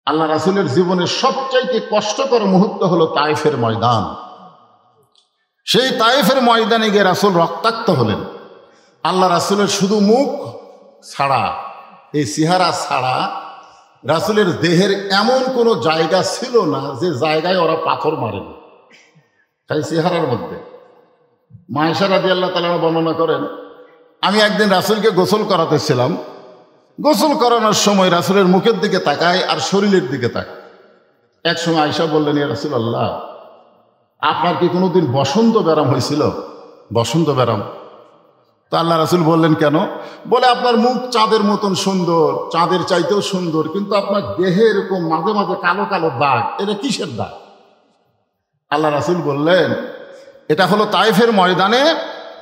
আল্লাহ রাসূলের জীবনের সবচাইতে কষ্টকর মুহূর্ত হলো তায়েফের ময়দান। সেই তায়েফের ময়দানে গিয়ে রাসূল রক্তাক্ত হলেন। আল্লাহ রাসূলের শুধু মুখ ছাড়া, এই চেহারা ছাড়া রাসূলের দেহের এমন কোনো জায়গা ছিল না যে জায়গায় ওরা পাথর মারেন, তাই চেহারার মধ্যে। মা আয়েশা রাদিয়াল্লাহু তাআলা বর্ণনা করেন, আমি একদিন রাসূলকে গোসল করাতেছিলাম। গোসল করানোর সময় রাসূলের মুখের দিকে তাকাই আর শরীরের দিকে তাকাই। এক সময় আয়েশা বললেন, ইয়া রাসূলুল্লাহ, আপনার কি কোনোদিন বসন্ত ব্যারাম হয়েছিল? বসন্ত ব্যারাম? তা আল্লাহ রাসূল বললেন, কেন? বলে, আপনার মুখ চাঁদের মতন সুন্দর, চাঁদের চাইতেও সুন্দর, কিন্তু আপনার দেহে এরকম মাঝে মাঝে কালো কালো দাগ, এটা কিসের দাগ? আল্লাহ রাসূল বললেন, এটা হলো তায়েফের ময়দানে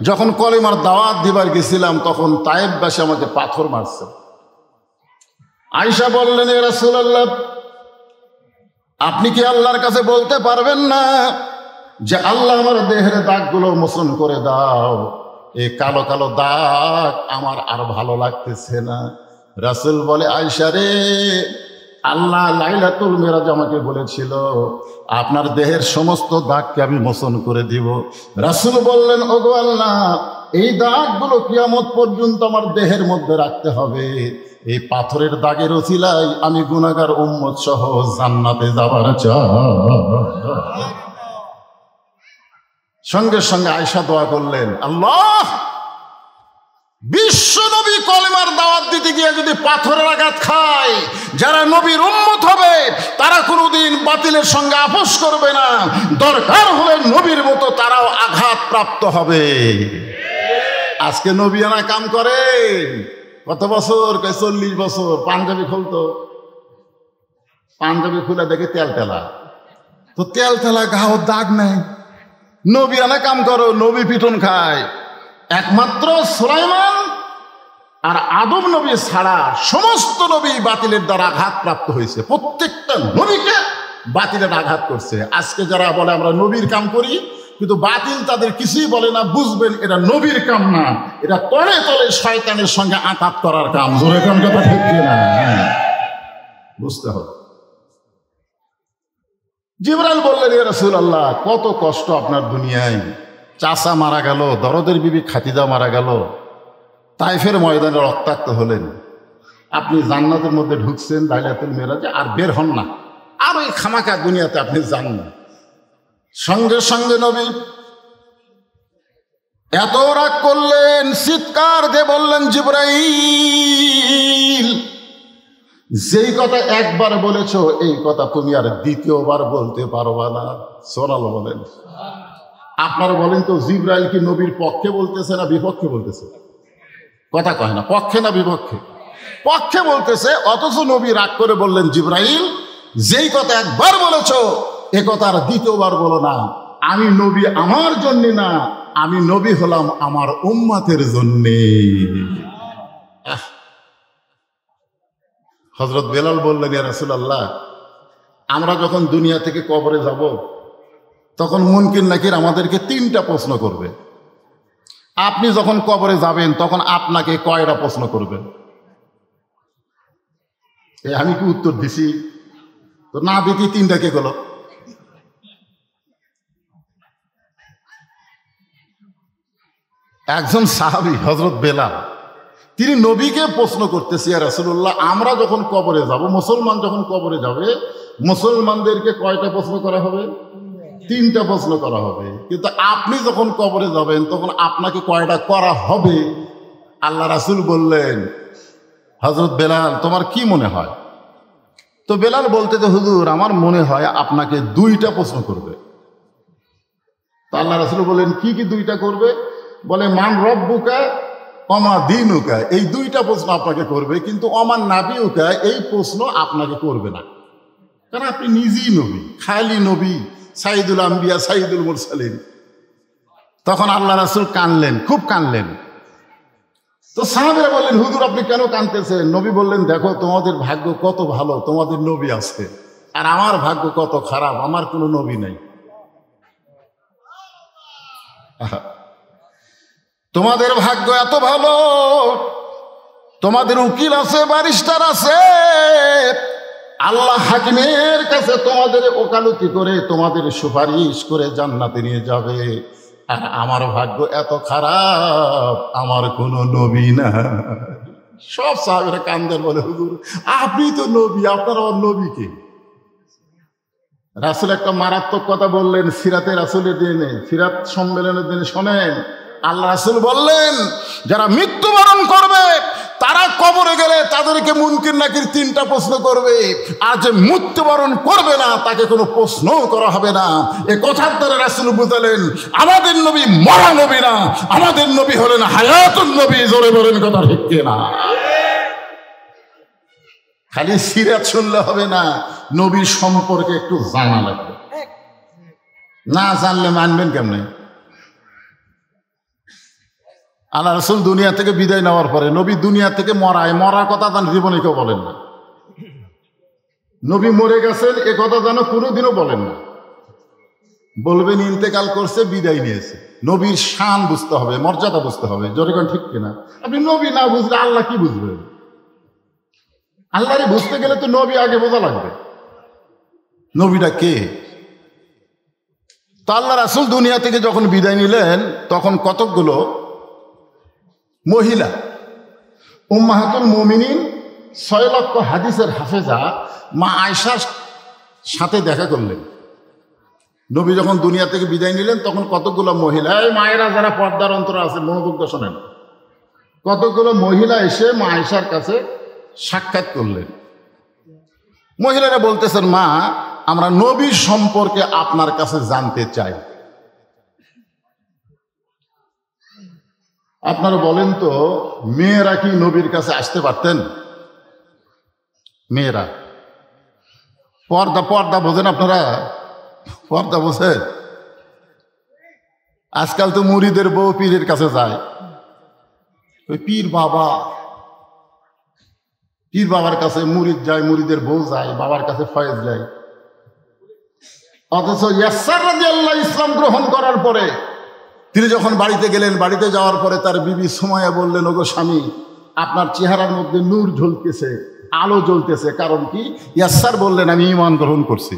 যখন কলেমার দাওয়াত দিবার গেছিলাম, তখন তায়েফবাসী আমাকে পাথর মারছে। আয়েশা বললেন, ইয়া রাসূলুল্লাহ, আপনি কি আল্লাহর কাছে বলতে পারবেন না যে আল্লাহ আমার দেহের দাগগুলো মোচন করে দাও, এই কালো কালো দাগ আমার আর ভালো লাগতেছে না। রাসূল বলে, আয়েশা রে, আল্লাহ লাইলাতুল মিরাজ আমাকে বলেছিল আপনার দেহের সমস্ত দাগকে আমি মোচন করে দিব। রাসূল বললেন, ওগো আল্লাহ, এই দাগগুলো কিয়ামত পর্যন্ত আমার দেহের মধ্যে রাখতে হবে। এই পাথরের দাগের ওসিলায় আমি গুনাহগার উম্মত সহ জান্নাতে যাবার চাই। সঙ্গে সঙ্গে আয়েশা দোয়া করলেন, আল্লাহ, বিশ্ব নবী কলেমার দাওয়াত দিতে গিয়ে যদি পাথরের আঘাত খায়, যারা নবীর উম্মত হবে তারা কোনোদিন বাতিলের সঙ্গে আপোষ করবে না, দরকার হলে নবীর মতো তারাও আঘাত প্রাপ্ত হবে। আজকে নবীয়ানা কাম করে কত বছর? 40 বছর। পাঞ্জাবি খুলতো, পাঞ্জাবি খুলে দেখে তেল তেলা, তো তেল তেলা গাও দাগ নেই। নবীয়ানা কাম করো, নবী পিটন খায়। একমাত্র সুলাইমান আর আদম নবী ছাড়া সমস্ত নবী বাতিলের দ্বারা আঘাতপ্রাপ্ত হয়েছে। প্রত্যেকটা নবীকে বাতিলের আঘাত করছে। আজকে যারা বলে আমরা নবীর কাম করি, কিন্তু বাতিল তাদের কিছুই বলে না, বুঝবেন এটা নবীর কাম না, এটা তলে তলে শয়তানের সঙ্গে আঘাত করার কাম। জোরে কাম কথা ঠিক না? বুঝতে হবে। জিবরাইল বললেন, ইয়া রাসূলুল্লাহ, কত কষ্ট আপনার দুনিয়ায়। চাচা মারা গেল, দরদের বিবি খাদিজা মারা গেল, তায়েফের ময়দানে রক্তাক্ত হলেন, আপনি জান্নাতের মধ্যে ঢুকছেন লাইলাতুল মিরাজে, আর বের হন না, আর ওই খামাকা দুনিয়াতে আপনি যান না। সঙ্গে সঙ্গে নবী এত রাগ করলেন, চিৎকার দিয়ে বললেন, জিবরাইল, যেই কথা একবার বলেছ এই কথা তুমি আর দ্বিতীয়বার বলতে পারবা না। সোনাল বলেন। আপনারা বলেন তো, জিবরাইল কি নবীর পক্ষে বলতেছে না বিপক্ষে বলতেছে? কথা কয় না, পক্ষে না বিপক্ষে? পক্ষে বলতেছে। অথচ নবী রাগ করে বললেন, জিবরাইল, যেই কথা একবার বলেছ এ কথা আর দ্বিতীয়বার বলো না। আমি নবী আমার জন্য না, আমি নবী হলাম আমার উম্মতের জন্যে। হযরত বেলাল বললেন, ইয়া রাসূলুল্লাহ, আমরা যখন দুনিয়া থেকে কবরে যাব তখন মুনকির নাকির আমাদেরকে 3টা প্রশ্ন করবে। আপনি যখন কবরে যাবেন তখন আপনাকে কয়টা প্রশ্ন করবে? আমি কি উত্তর দিছি? তো না দিতে 3টা কে গেল? একজন সাহাবী হযরত বেলাল, তিনি নবীকে প্রশ্ন করতেছে, ইয়া রাসূলুল্লাহ, আমরা যখন কবরে যাব, মুসলমান যখন কবরে যাবে, মুসলমানদেরকে কয়টা প্রশ্ন করা হবে? 3টা প্রশ্ন করা হবে। কিন্তু আপনি যখন কবরে যাবেন তখন আপনাকে কয়টা করা হবে? আল্লাহ রাসূল বললেন, হযরত বেলাল, তোমার কি মনে হয়? তো বেলাল বলতে, যে হুজুর, আমার মনে হয় আপনাকে 2টা প্রশ্ন করবে। তো আল্লাহ রাসূল বললেন, কি কি 2টা করবে? বলে, মান রব্বুকা ওমা দীনুকা, এই 2টা প্রশ্ন আপনাকে করবে, কিন্তু ওমান নাবিউকা এই প্রশ্ন আপনাকে করবে না, কারণ আপনি নিজেই নবী, খালি নবী, সাইদুল আম্বিয়া, সাইদুল মুরসালিন। তখন আল্লাহ রাসূল কানলেন, খুব কানলেন। তো সাহাবীরা বললেন, হুজুর, আপনি কেন কাঁদতেছেন? নবী বললেন, দেখো, তোমাদের ভাগ্য কত ভালো, তোমাদের নবী আছে, আর আমার ভাগ্য কত খারাপ, আমার কোনো নবী নাই। তোমাদের ভাগ্য এত ভালো, তোমাদের উকিল আছে, ব্যারিস্টার আছে, আল্লাহ হাকিমের কাছে তোমাদের ওকালতি করে তোমাদের সুপারিশ করে জান্নাতে নিয়ে যাবে। আর আমার ভাগ্য এত খারাপ, আমার কোনো নবী না। সব সাহাবীরা কান্দেন, বলে হুজুর আপনি তো নবী, আপনার আবার নবী কে? রাসূল একটা মারাত্মক কথা বললেন সিরাতে রাসূলের দিনে, সিরাত সম্মেলনের দিনে। শোনেন, আল্লাহ রাসূল বললেন যারা মৃত্যুবরণ করবে তারা কবরে গেলে তাদেরকে মুনকির নাকির 3টা প্রশ্ন করবে, আর যে মৃত্যুবরণ করবে না তাকে কোনো প্রশ্নও করা হবে না। এ কথার দ্বারা রাসূল বুঝালেন আমাদের নবী মরা নবী না, আমাদের নবী হলেন হায়াতুন নবী। জোরে বলেন কথা ঠিক কিনা? খালি সিরাত শুনলে হবে না, নবীর সম্পর্কে একটু জানা লাগবে। না জানলে মানবেন কেমনে? আল্লাহ রাসূল দুনিয়া থেকে বিদায় নেওয়ার পরে নবী দুনিয়া থেকে মরার কথা তার জীবনে কেউ বলেন না। নবী মরে গেছেন এ কথা যেন কোনোদিনও বলেন না। বলবেন ইন্তেকাল করছে, বিদায় নিয়েছে। নবীর শান বুঝতে হবে, মর্যাদা বুঝতে হবে। জোরে কোন ঠিক কিনা? আপনি নবী না বুঝলে আল্লাহ কি বুঝবেন? আল্লাহরে বুঝতে গেলে তো নবী আগে বোঝা লাগবে, নবীটা কে। তো আল্লাহ রাসূল দুনিয়া থেকে যখন বিদায় নিলেন তখন কতকগুলো মহিলা উম্মাহাতুল মুমিনিন 6 লক্ষ হাদিসের হাফেজা মা আয়েশার সাথে দেখা করলেন। নবী যখন দুনিয়া থেকে বিদায় নিলেন তখন কতগুলো মহিলা, এই মায়েরা যারা পর্দার অন্তরে আছে মনোযোগ দিয়ে শোনেন, কতগুলো মহিলা এসে মা আয়েশার কাছে সাক্ষাৎ করলেন। মহিলারা বলতেছেন মা, আমরা নবীর সম্পর্কে আপনার কাছে জানতে চাই। আপনারা বলেন তো, মেয়েরা কি নবীর কাছে আসতে পারতেন? মেয়েরা পর্দা বোঝেন আপনারা? পর্দা বোঝেন? আজকাল তো মুরিদের বউ পীরের কাছে যায়। ওই পীর বাবার কাছে মুরিদ যায়, মুরিদের বউ যায়, বাবার কাছে ফয়েজ যায়। অথচ ইয়াসসার রাদিয়াল্লাহু ইসলাম গ্রহণ করার পরে তিনি যখন বাড়িতে গেলেন, বাড়িতে যাওয়ার পরে তার বিবি সুমাইয়া বললেন, ওগো স্বামী, আপনার চেহারার মধ্যে নূর জ্বলতেছে, আলো জ্বলতেছে, কারণ কি? ইয়াসসার বললেন আমি ঈমান গ্রহণ করছি।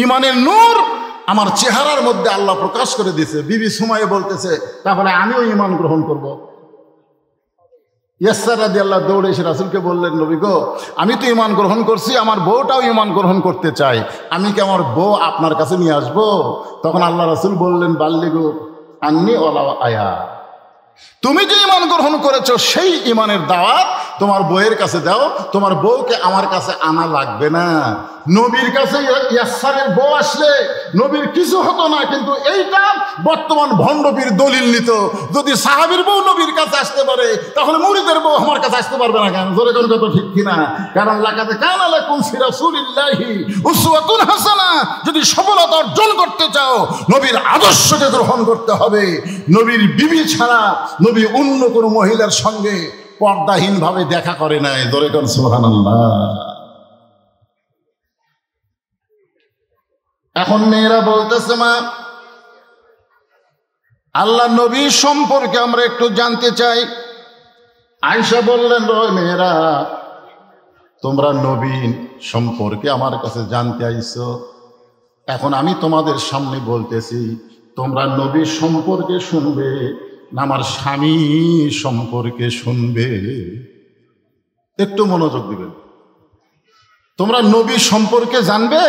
ঈমানের নূর আমার চেহারার মধ্যে আল্লাহ প্রকাশ করে দিয়েছে। বিবি সুমাইয়া বলতেছে তাহলে আমিও ঈমান গ্রহণ করব। ইয়াসসার রাদিয়াল্লাহু দৌড়ে এসে রাসূলকে বললেন, নবী গো, আমি তো ঈমান গ্রহণ করছি, আমার বউটাও ঈমান গ্রহণ করতে চাই, আমি কি আমার বউ আপনার কাছে নিয়ে আসবো? তখন আল্লাহ রাসূল বললেন, বাল্লিগু আন্নী ওয়ালাউ আয়া, তুমি যে ঈমান গ্রহণ করেছো সেই ঈমানের দাওয়াত তোমার বউয়ের কাছে দাও, তোমার বউকে আমার কাছে আনা লাগবে না। নবীর কাছে ইয়াসসারের বউ আসলে নবীর কিছু হতো না, কিন্তু এইটা বর্তমান ভণ্ডপীর দলিল নিত। যদি সাহাবীর বউ নবীর কাছে আসতে পারে তাহলে মুরিদের বউ আমার কাছে আসতে পারবে না কেন? জোরে কোন কথা ঠিক কিনা? কারণ লাকাদ কানা লাকুম ফি রাসূলিল্লাহি উসওয়াতুন হাসানাহ। যদি সফলতা অর্জন করতে চাও নবীর আদর্শকে গ্রহণ করতে হবে। নবীর বিবি ছাড়া নবী অন্য কোনো মহিলার সঙ্গে পর্দাহীন ভাবে দেখা করে নাই। জোরে কোন সুবহানাল্লাহ। এখন মেয়েরা বলতেছে মা, আল্লাহ নবী সম্পর্কে আমরা একটু জানতে চাই। আয়েশা বললেন, মেয়েরা তোমরা নবী সম্পর্কে আমার কাছে জানতে আইছো, এখন আমি তোমাদের সামনে বলতেছি, তোমরা নবী সম্পর্কে শুনবে না আমার স্বামী সম্পর্কে শুনবে? একটু মনোযোগ দিবেন। তোমরা নবী সম্পর্কে জানবে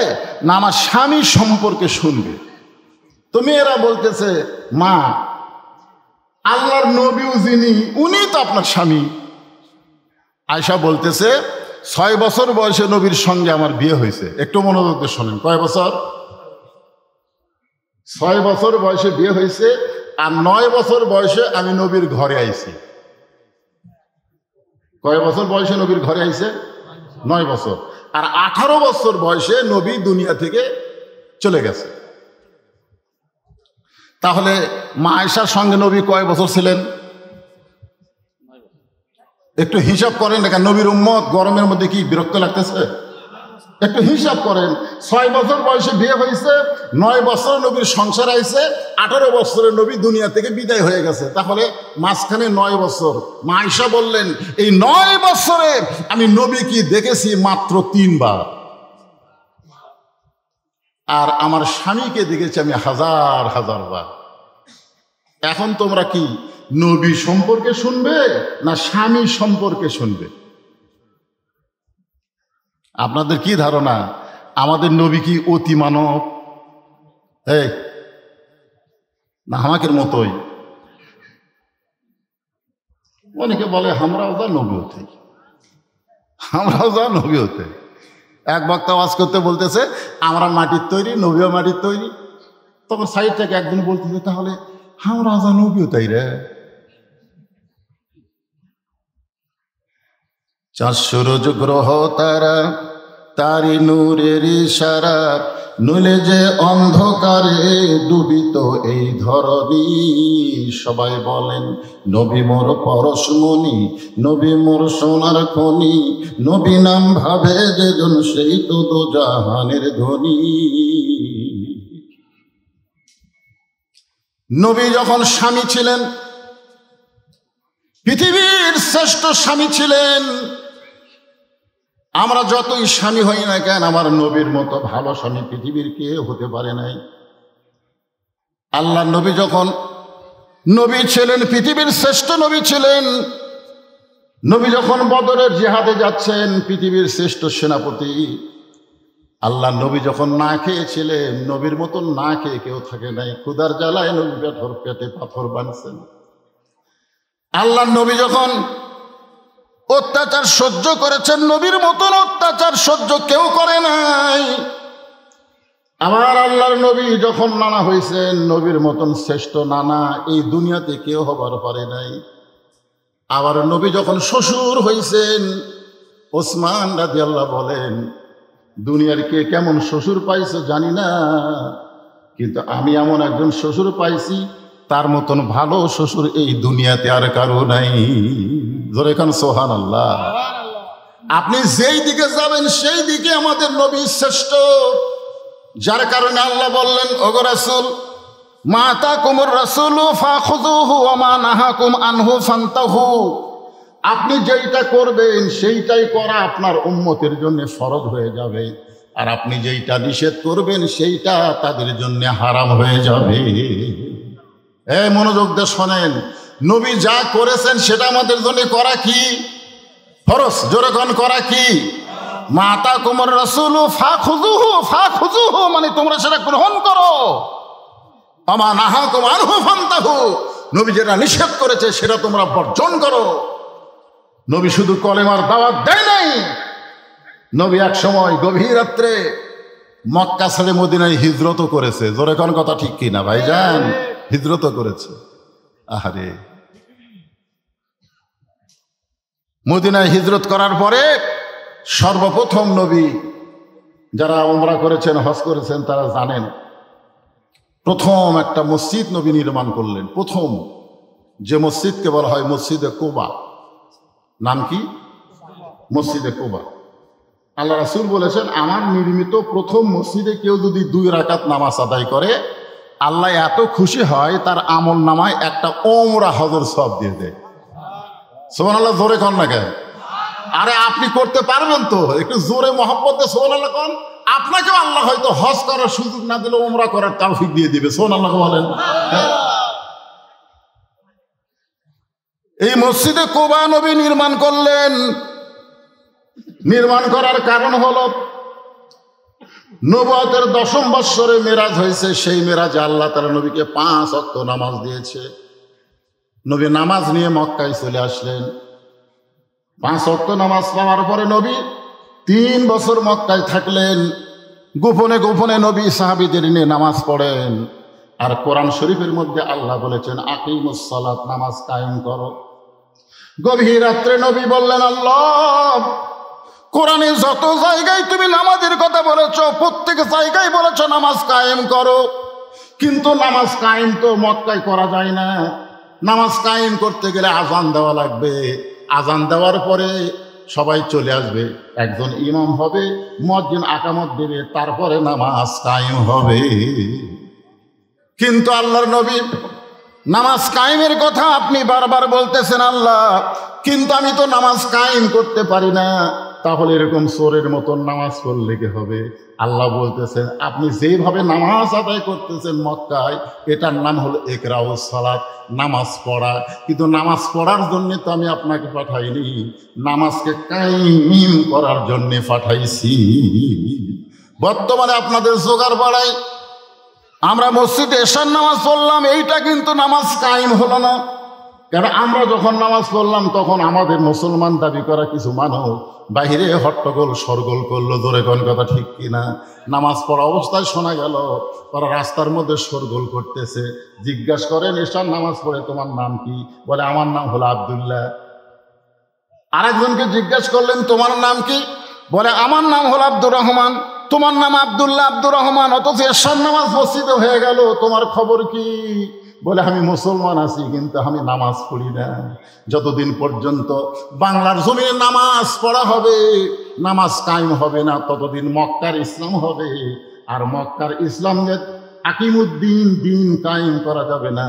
না আমার স্বামী সম্পর্কে শুনবে? তো মেয়েরা বলতেছে, মা আল্লাহর নবীও যিনি উনি তো আপনার স্বামী। আয়েশা বলতেছে 6 বছর বয়সে নবীর সঙ্গে আমার বিয়ে হয়েছে। একটু মনোযোগ দিয়ে শোনেন, কয় বছর? 6 বছর বয়সে বিয়ে হয়েছে, আর 9 বছর বয়সে আমি নবীর ঘরে আইছি। কয় বছর বয়সে নবীর ঘরে আইছে? 9 বছর। আর 18 বছর বয়সে নবী দুনিয়া থেকে চলে গেছে। তাহলে মা আয়েশার সঙ্গে নবী কয় বছর ছিলেন? একটু হিসাব করেন। দেখা নবীর উম্মত গরমের মধ্যে কি বিরক্ত লাগতেছে? একটু হিসাব করেন, 6 বছর বয়সে বিয়ে হয়েছে, 9 বছরে নবীর সংসার আইছে, 18 বছরে নবী দুনিয়া থেকে বিদায় হয়ে গেছে, তাহলে মাঝখানে 9 বছর। মা আয়েশা বললেন, এই 9 বছরে আমি নবী কি দেখেছি মাত্র 3 বার, আর আমার স্বামীকে দেখেছি আমি হাজার হাজার বার। এখন তোমরা কি নবী সম্পর্কে শুনবে না স্বামী সম্পর্কে শুনবে? আপনাদের কি ধারণা আমাদের নবী কি অতি মানব না আমাদের মতোই? অনেকে বলে আমরাও যা নবী হতে, আমরাও যা নবী হতে। এক বক্তা ওয়াজ করতে বলতেছে আমরা মাটির তৈরি, নবীও মাটির তৈরি। তখন সাইড থেকে একদিন বলতেছে তাহলে আমরা যা নবীও তাই রে। 400 রোজ গ্রহ তারা, তারি নূরের ইশারা, নইলে যে অন্ধকারে ডুবিত এই ধরণী। সবাই বলেন নবী মোর পরশমণি, নবী মোর সোনার খনি, নবী নাম ভাবে যেজন সেই তো দোজাহানের ধনী। নবী যখন স্বামী ছিলেন, পৃথিবীর শ্রেষ্ঠ স্বামী ছিলেন। আমরা যতই স্বামী হই না কেন, আমার নবীর মতো ভালো স্বামী পৃথিবীর কেউ হতে পারে নাই। আল্লাহ নবী যখন নবী ছিলেন, পৃথিবীর শ্রেষ্ঠ নবী ছিলেন। নবী যখন বদরের জিহাদে যাচ্ছেন, পৃথিবীর শ্রেষ্ঠ সেনাপতি। আল্লাহ নবী যখন না খেয়েছিলেন, নবীর মতন না খেয়ে কেউ থাকে নাই। ক্ষুধার জ্বালায় নবী পেটে পাথর বাঁধছেন। আল্লাহ নবী যখন অত্যাচার সহ্য করেছেন, নবীর মতন অত্যাচার সহ্য কেউ করে নাই। আবার আল্লাহর নবী যখন নানা হয়েছেন, নবীর মতন শ্রেষ্ঠ নানা এই দুনিয়াতে কেউ হবার পারে নাই। আবার নবী যখন শ্বশুর হয়েছেন, ওসমান রাদিয়াল্লাহু বলেন দুনিয়ার কে কেমন শ্বশুর পাইছে জানি না, কিন্তু আমি এমন একজন শ্বশুর পাইছি তার মতন ভালো শ্বশুর এই দুনিয়াতে আর কারো নাই। জোরে কান সুবহানাল্লাহ। আপনি যেই দিকে যাবেন সেই দিকে আমাদের নবী শ্রেষ্ঠ। যার কারণে আল্লাহ বললেন, ওগো রাসূল, মা আতাকুমুর রাসূলু ফাখুযুহু ওয়া মা নাহাকুম আনহু ফান্তাহু। আপনি যেইটা করবেন সেইটাই করা আপনার উম্মতের জন্য ফরজ হয়ে যাবে, আর আপনি যেইটা নিষেধ করবেন সেইটা তাদের জন্য হারাম হয়ে যাবে। মনোযোগ দিয়ে শোনেন, নবী যা করেছেন সেটা আমাদের জন্য করা কি ফরজ? জোরে কোন করা কি? মা আতাকুমুর রাসূলু ফাখুযুহু মানে তোমরা সেটা গ্রহণ করো, ওয়া মা নাহাকুম আনহু ফান্তাহু, নবী যেটা নিষেধ করেছে সেটা তোমরা বর্জন করো। নবী শুধু কলেমার দাওয়াত দেয় নাই, নবী এক সময় গভীর রাত্রে মক্কা ছেড়ে মদিনায় হিজরতও করেছে। জোরে কোন কথা ঠিক কি না ভাইজান? হিজরতও করেছে। আহারে, মদিনায় হিজরত করার পরে সর্বপ্রথম নবী, যারা উমরা করেছেন, হজ করেছেন, তারা জানেন, প্রথম একটা মসজিদ নবী নির্মাণ করলেন। প্রথম যে মসজিদকে বলা হয় মসজিদে কুবা। নাম কি? মসজিদে কুবা। আল্লাহ রাসূল বলেছেন, আমার নির্মিত প্রথম মসজিদে কেউ যদি 2 রাকাত নামাজ আদায় করে, আল্লাহ এত খুশি হয় তার আমল নামায় একটা ওমরা হজের সওয়াব দিয়ে দেয়। সুবহানাল্লাহ, জোরে কন না কেন? আরে আপনি করতে পারবেন তো? একটু জোরে মহব্বতে সুবহানাল্লাহ কন। আপনাকেও আল্লাহ হয়তো হজ করার সুযোগ না দিলে ওমরা করার তৌফিক দিয়ে দিবে। সুবহানাল্লাহ বলেন। এই মসজিদে কুবা নবী নির্মাণ করলেন। নির্মাণ করার কারণ হলো নবুয়তের 10ম বৎসরে মেরাজ হয়েছে। সেই মেরাজে আল্লাহ তাআলা নবীকে 5 ওয়াক্ত নামাজ দিয়েছে। নবী নামাজ নিয়ে মক্কায় চলে আসলেন। 5 ওয়াক্ত নামাজ পাওয়ার পরে নবী 3 বছর মক্কায় থাকলেন। গোপনে গোপনে নবী সাহাবীদের নিয়ে নামাজ পড়েন। আর কোরআন শরীফের মধ্যে আল্লাহ বলেছেন, আকিমুস সালাত, নামাজ কায়েম করো। গভীর রাত্রে নবী বললেন, আল্লাহ, কোরআনে যত জায়গায় তুমি নামাজের কথা বলেছো, প্রত্যেক জায়গায় বলেছো নামাজ কায়েম করো, কিন্তু নামাজ কায়েম তো মক্কায় করা যায় না। নামাজ কায়েম করতে গেলে আজান দেওয়া লাগবে। আজান দেওয়ার পরে সবাই চলে আসবে, একজন ইমাম হবে, মুয়াজ্জিন আকামত দেবে, তারপরে নামাজ কায়েম হবে। কিন্তু আল্লাহর নবী নামাজ কায়েমের কথা আপনি বারবার বলতেছেন আল্লাহ, কিন্তু আমি তো নামাজ কায়েম করতে পারি না। তাহলে এরকম চোরের মতন নামাজ পড়লে কি হবে? আল্লাহ বলতেছেন আপনি যেভাবে নামাজ আদায় করতেছেন মক্কায়, এটার নাম হলো ইকরাউস সালাত, নামাজ পড়া। কিন্তু নামাজ পড়ার জন্যে তো আমি আপনাকে পাঠাইনি, নামাজকে কায়েম করার জন্যে পাঠাইছি। বর্তমানে আপনাদের জোগাড় বাড়াই আমরা মসজিদে এশার নামাজ পড়লাম, এইটা কিন্তু নামাজ কায়েম হলো না। কারণ আমরা যখন নামাজ পড়লাম তখন আমাদের মুসলমান দাবি করা কিছু মানুষ বাহিরে হট্টগোল সরগোল করলো, জোরে কোন কথা ঠিক কিনা? নামাজ পড়া অবস্থায় শোনা গেল ওরা রাস্তার মধ্যে সরগোল করতেছে। জিজ্ঞাসা করেন এশার নামাজ পড়ে তোমার নাম কি? বলে আমার নাম হলো আব্দুল্লাহ। আরেকজনকে জিজ্ঞাসা করলেন তোমার নাম কি? বলে আমার নাম হলো আব্দুর রহমান। তোমার নাম আব্দুল্লাহ, আব্দুর রহমান, অথচ এশার নামাজ মসজিদে হয়ে গেল, তোমার খবর কি? বলে আমি মুসলমান আছি কিন্তু আমি নামাজ পড়ি না। যতদিন পর্যন্ত বাংলার জমিনে নামাজ পড়া হবে, নামাজ কায়েম হবে না, ততদিন মক্কার ইসলাম হবে। আর মক্কার ইসলামকে আকিমুদ্দিন, দিন কায়েম করা যাবে না।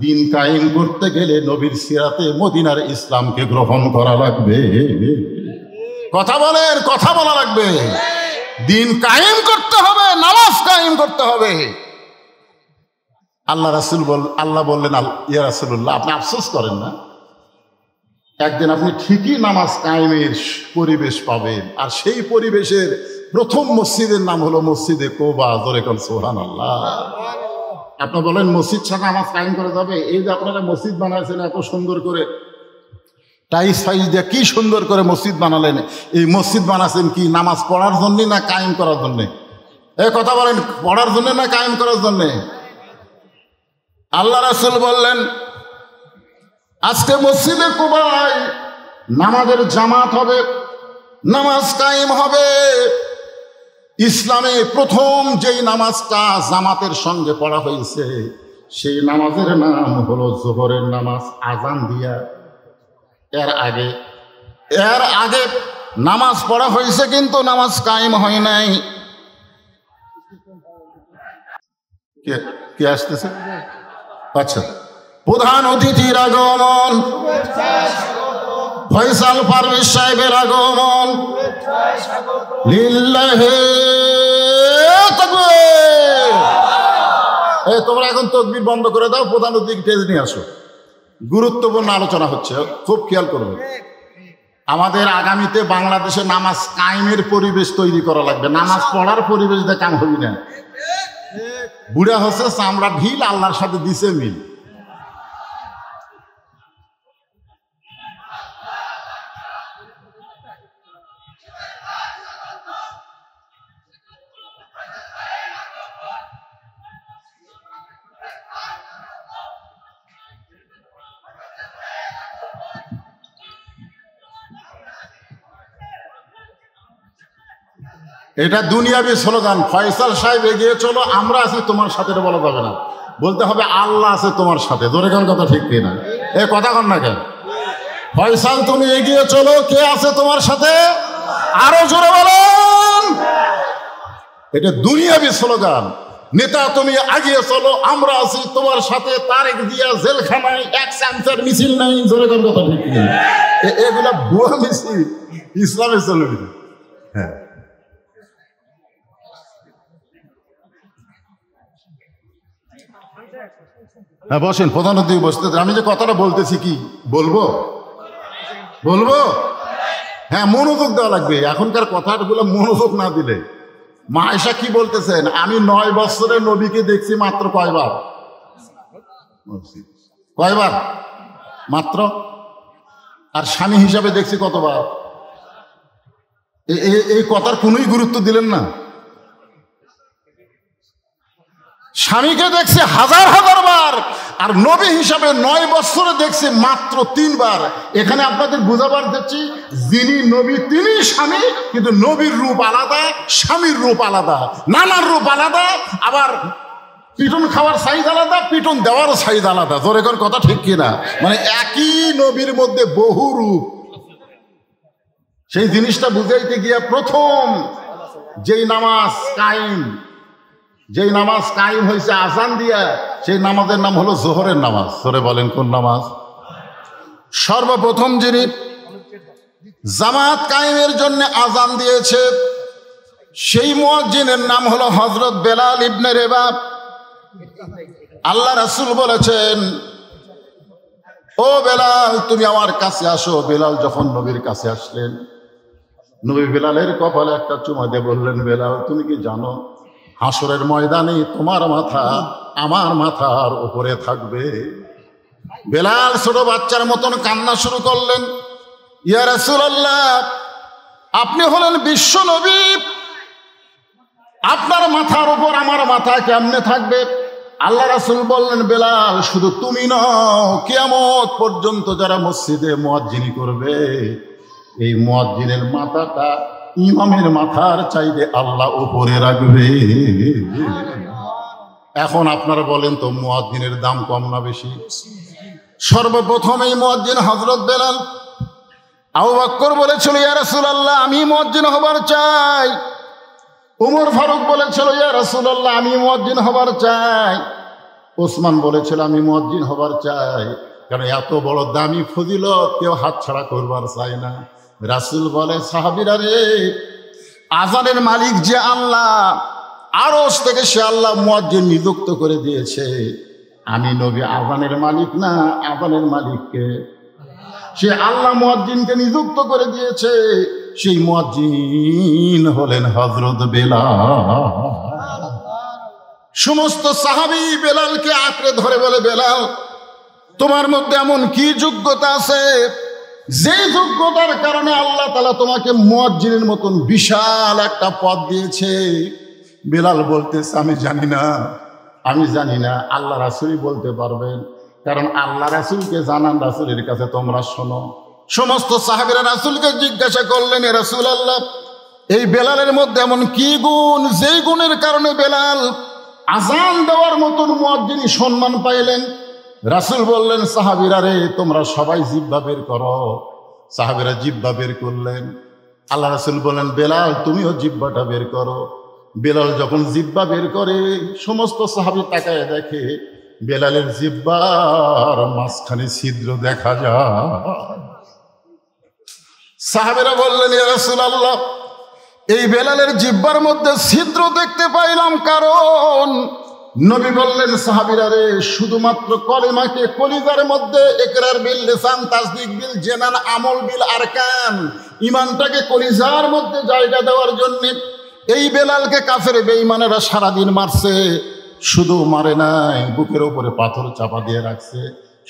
দিন কায়েম করতে গেলে নবীর সিরাতে মদিনার ইসলামকে গ্রহণ করা লাগবে। কথা বলেন, কথা বলা লাগবে। দিন কায়েম করতে হবে, নামাজ কায়েম করতে হবে। আল্লাহ বললেন ইয়া রাসূলুল্লাহ আপনি আফসোস করেন না, একদিন আপনি ঠিকই নামাজ কায়েমের পরিবেশ পাবেন। আর সেই পরিবেশের প্রথম মসজিদের নাম হলো মসজিদে কুবা। জোরে কোন সুবহানাল্লাহ। আপনি বলেন মসজিদ ছাড়া নামাজ কায়েম করা যাবে? এই যে আপনারা মসজিদ বানাইছেন এত সুন্দর করে, টাইস ফাইস দিয়ে কি সুন্দর করে মসজিদ বানালেন, এই মসজিদ বানাচ্ছেন কি নামাজ পড়ার জন্য না কায়েম করার জন্য? এই কথা বলেন, পড়ার জন্য না কায়েম করার জন্য? আল্লাহ রাসূল বললেন আজকে মসজিদে কুবায় নামাজের জামাত হবে, নামাজ কায়েম হবে। ইসলামে প্রথম যেই নামাজটা জামাতের সঙ্গে পড়া হয়েছে সেই নামাজের নাম হলো যোহরের নামাজ, আজান দিয়া। এর আগে নামাজ পড়া হয়েছে কিন্তু নামাজ কায়েম হয় নাই। কে আসতেছে? আচ্ছা, প্রধান অতিথির আগমন, ফয়সাল পারভেজ সাহেবের আগমন। লিল্লাহি তাকবীর। এই তোমরা এখন তাকবীর বন্ধ করে দাও, প্রধান অতিথি টেজ নিয়ে আসো। গুরুত্বপূর্ণ আলোচনা হচ্ছে, খুব খেয়াল করবে। আমাদের আগামীতে বাংলাদেশে নামাজ কায়েমের পরিবেশ তৈরি করা লাগবে, নামাজ পড়ার পরিবেশ দিয়ে কাম হবি না। বুড়া হচ্ছে চামড়া ঢিল, আল্লাহর সাথে দিছে মিল। এটা দুনিয়াবি স্লোগান। ফয়সাল সাহেব এগিয়ে চলো, আমরা আছি তোমার সাথে, বলা যাবে না, বলতে হবে আল্লাহ আছে তোমার সাথে। ধরে কোন কথা ঠিক কিনা? এ কথা কন না কেন? ফয়সাল তুমি এগিয়ে চলো, কে আছে তোমার সাথে? আরো জোরে বলেন। এটা দুনিয়াবি স্লোগান। নেতা তুমি এগিয়ে চলো, আমরা আছি তোমার সাথে। তারেক জিয়া জেলখানায়, এক চান্সের মিছিল নাই। জোরে কোন কথা ঠিক কিনা? এগুলা ভুয়া মিছিল, ইসলামে চলবে। হ্যাঁ, হ্যাঁ বসেন, প্রধান অতিথি বসতে। আমি যে কথাটা বলতেছি কি বলবো? হ্যাঁ, মনোযোগ দেওয়া লাগবে। এখনকার কথাগুলো মনোযোগ না দিলে। মা আয়েশা কি বলতেছেন? আমি 9 বছরের নবীকে দেখছি মাত্র কয়বার? মাত্র। আর স্বামী হিসাবে দেখছি কতবার? এই কথার কোনোই গুরুত্ব দিলেন না। স্বামীকে দেখছি হাজার বার, আর নবী হিসাবে 9 বছরে দেখছি মাত্র 3 বার। এখানে আপনাদের বুঝাবার দিচ্ছি, যিনি নবী তিনি স্বামী, কিন্তু নবীর রূপ আলাদা, স্বামীর রূপ আলাদা, নানার রূপ আলাদা, আবার পিটন খাওয়ার সাইজ আলাদা, পিটন দেওয়ার সাইজ আলাদা। তোর এখন কথা ঠিক কিনা? মানে একই নবীর মধ্যে বহু রূপ। সেই জিনিসটা বুঝাইতে গিয়া প্রথম যেই নামাজ কায়েম হয়েছে আজান দিয়া, সেই নামাজের নাম হলো জোহরের নামাজ। ধরে বলেন কোন নামাজ? সর্বপ্রথম যিনি জামাত কায়েমের জন্য আজান দিয়েছে সেই মুয়াজ্জিনের নাম হলো হযরত বেলাল ইবনে রেবাব। আল্লাহ রাসূল বলেছেন, ও বেলাল তুমি আমার কাছে আসো। বেলাল যখন নবীর কাছে আসলেন, নবী বেলালের কপালে একটা চুমা দিয়ে বললেন, বেলাল তুমি কি জানো হাসরের ময়দানে তোমার মাথা আমার মাথার উপরে থাকবে? বেলাল ছোট বাচ্চার মতন কান্না শুরু করলেন, ইয়া রাসূলুল্লাহ আপনি হলেন বিশ্ব নবী, আপনার মাথার উপর আমার মাথা কেমনে থাকবে? আল্লাহ রাসূল বললেন, বেলাল শুধু তুমি নও, কিয়ামত পর্যন্ত যারা মসজিদে মুয়াজ্জিনি করবে এই মুয়াজ্জিনের মাথাটা ইমামের মাথার চাইতে আল্লাহ উপরে রাখবে। এখন আপনারা বলেন তো মুয়াজ্জিনের দাম কম না বেশি? সর্বপ্রথম এই মুয়াজ্জিন হযরত বেলাল। আবু বকর বলেছিল, ইয়া রাসূলুল্লাহ আমি মুয়াজ্জিন হবার চাই। উমর ফারুক বলেছিল, ইয়া রাসূলুল্লাহ আমি মুয়াজ্জিন হবার চাই। ওসমান বলেছিল, আমি মুয়াজ্জিন হবার চাই। কারণ এত বড় দামি ফজিলত কেউ হাতছাড়া করবার চায় না। রাসূল বলে, সাহাবীরা রে, আযানের মালিক যে আল্লাহ, আরশ থেকে সে আল্লাহ মুয়াজ্জিন নিযুক্ত করে দিয়েছে। আমি নবী আযানের মালিক না, আযানের মালিককে সে আল্লাহ মুয়াজ্জিনকে নিযুক্ত করে দিয়েছে। সেই মুয়াজ্জিন হলেন হযরত বেলাল। সমস্ত সাহাবী বেলালকে আঁকড়ে ধরে বলে, বেলাল তোমার মধ্যে এমন কি যোগ্যতা আছে যে যোগ্যতার কারণে আল্লাহ তাআলা তোমাকে মুয়াজ্জিনের মতন বিশাল একটা পদ দিয়েছে? বেলাল বলতেছে, আমি জানি না, আল্লাহ রাসূলই বলতে পারবেন। কারণ আল্লাহ রাসূলকে জানান, রাসূলের কাছে তোমরা শোনো। সমস্ত সাহাবীরা রাসূলকে জিজ্ঞাসা করলেন, এ রাসূলুল্লাহ এই বেলালের মধ্যে এমন কি গুণ যেই গুণের কারণে বেলাল আজান দেওয়ার মতন মুয়াজ্জিনি সম্মান পাইলেন? রাসূল বললেন, সাহাবীরা রে তোমরা সবাই জিহ্বা বের করো। সাহাবীরা জিহ্বা বের করলেন। আল্লাহ রাসূল বললেন, বেলাল তুমিও জিহ্বাটা বের করো। বেলাল যখন জিহ্বা বের করে সমস্ত সাহাবী তাকায় দেখে বেলালের জিহ্বার মাঝখানে ছিদ্র দেখা যায়। সাহাবীরা বললেন, ইয়া রাসূলুল্লাহ এই বেলালের জিহ্বার মধ্যে ছিদ্র দেখতে পাইলাম কারণ? নবী বললেন, সাহাবীরা রে শুধুমাত্র কলেমাকে কলিজার মধ্যে ইকরার বিল লিসান তাসদিক বিল জানান আমল বিল আরকান, ঈমানটাকে কলিজার মধ্যে জায়গা দেওয়ার জন্য এই বেলালকে কাফের বেঈমানেরা সারাদিন মারছে। শুধু মারে নাই, বুকের উপরে পাথর চাপা দিয়ে রাখছে।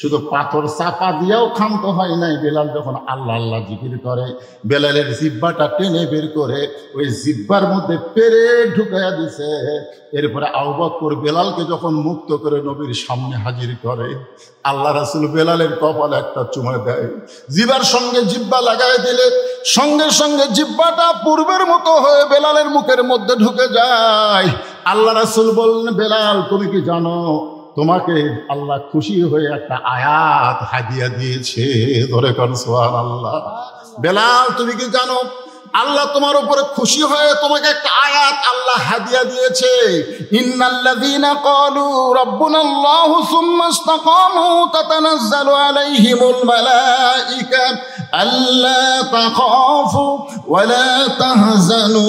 শুধু পাথর চাপা দিয়েও ক্ষান্ত হয় নাই। বেলাল যখন আল্লাহ আল্লাহ জিকির করে, বেলালের জিহ্বাটা টেনে বের করে ওই জিহ্বার মধ্যে পেরে ঢুকাইয়া দিছে। এরপরে আবু বকর বেলালকে যখন মুক্ত করে নবীর সামনে হাজির করে, আল্লাহ রাসূল বেলালের কপালে একটা চুমা দেয়। জিহ্বার সঙ্গে জিহ্বা লাগাই দিলে সঙ্গে সঙ্গে জিহ্বাটা পূর্বের মতো হয়ে বেলালের মুখের মধ্যে ঢুকে যায়। আল্লাহ রাসূল বললেন, বেলাল তুমি কি জানো তোমাকে আল্লাহ খুশি হয়ে একটা আয়াত হাদিয়া দিয়েছে? ধরে কর সুবহানাল্লাহ। বেলাল তুমি কি জানো আল্লাহ তোমার উপরে খুশি হয়ে তোমাকে একটা আয়াত আল্লাহ হাদিয়া দিয়েছে? ইন্নাল্লাযীনা ক্বালু রাব্বুনাল্লাহু সুম্মা ইসতাকামু তাতানাজ্জালু আলাইহিমুল মালাঈকা আল্লা তাখাফু ওয়া লা তাহজানু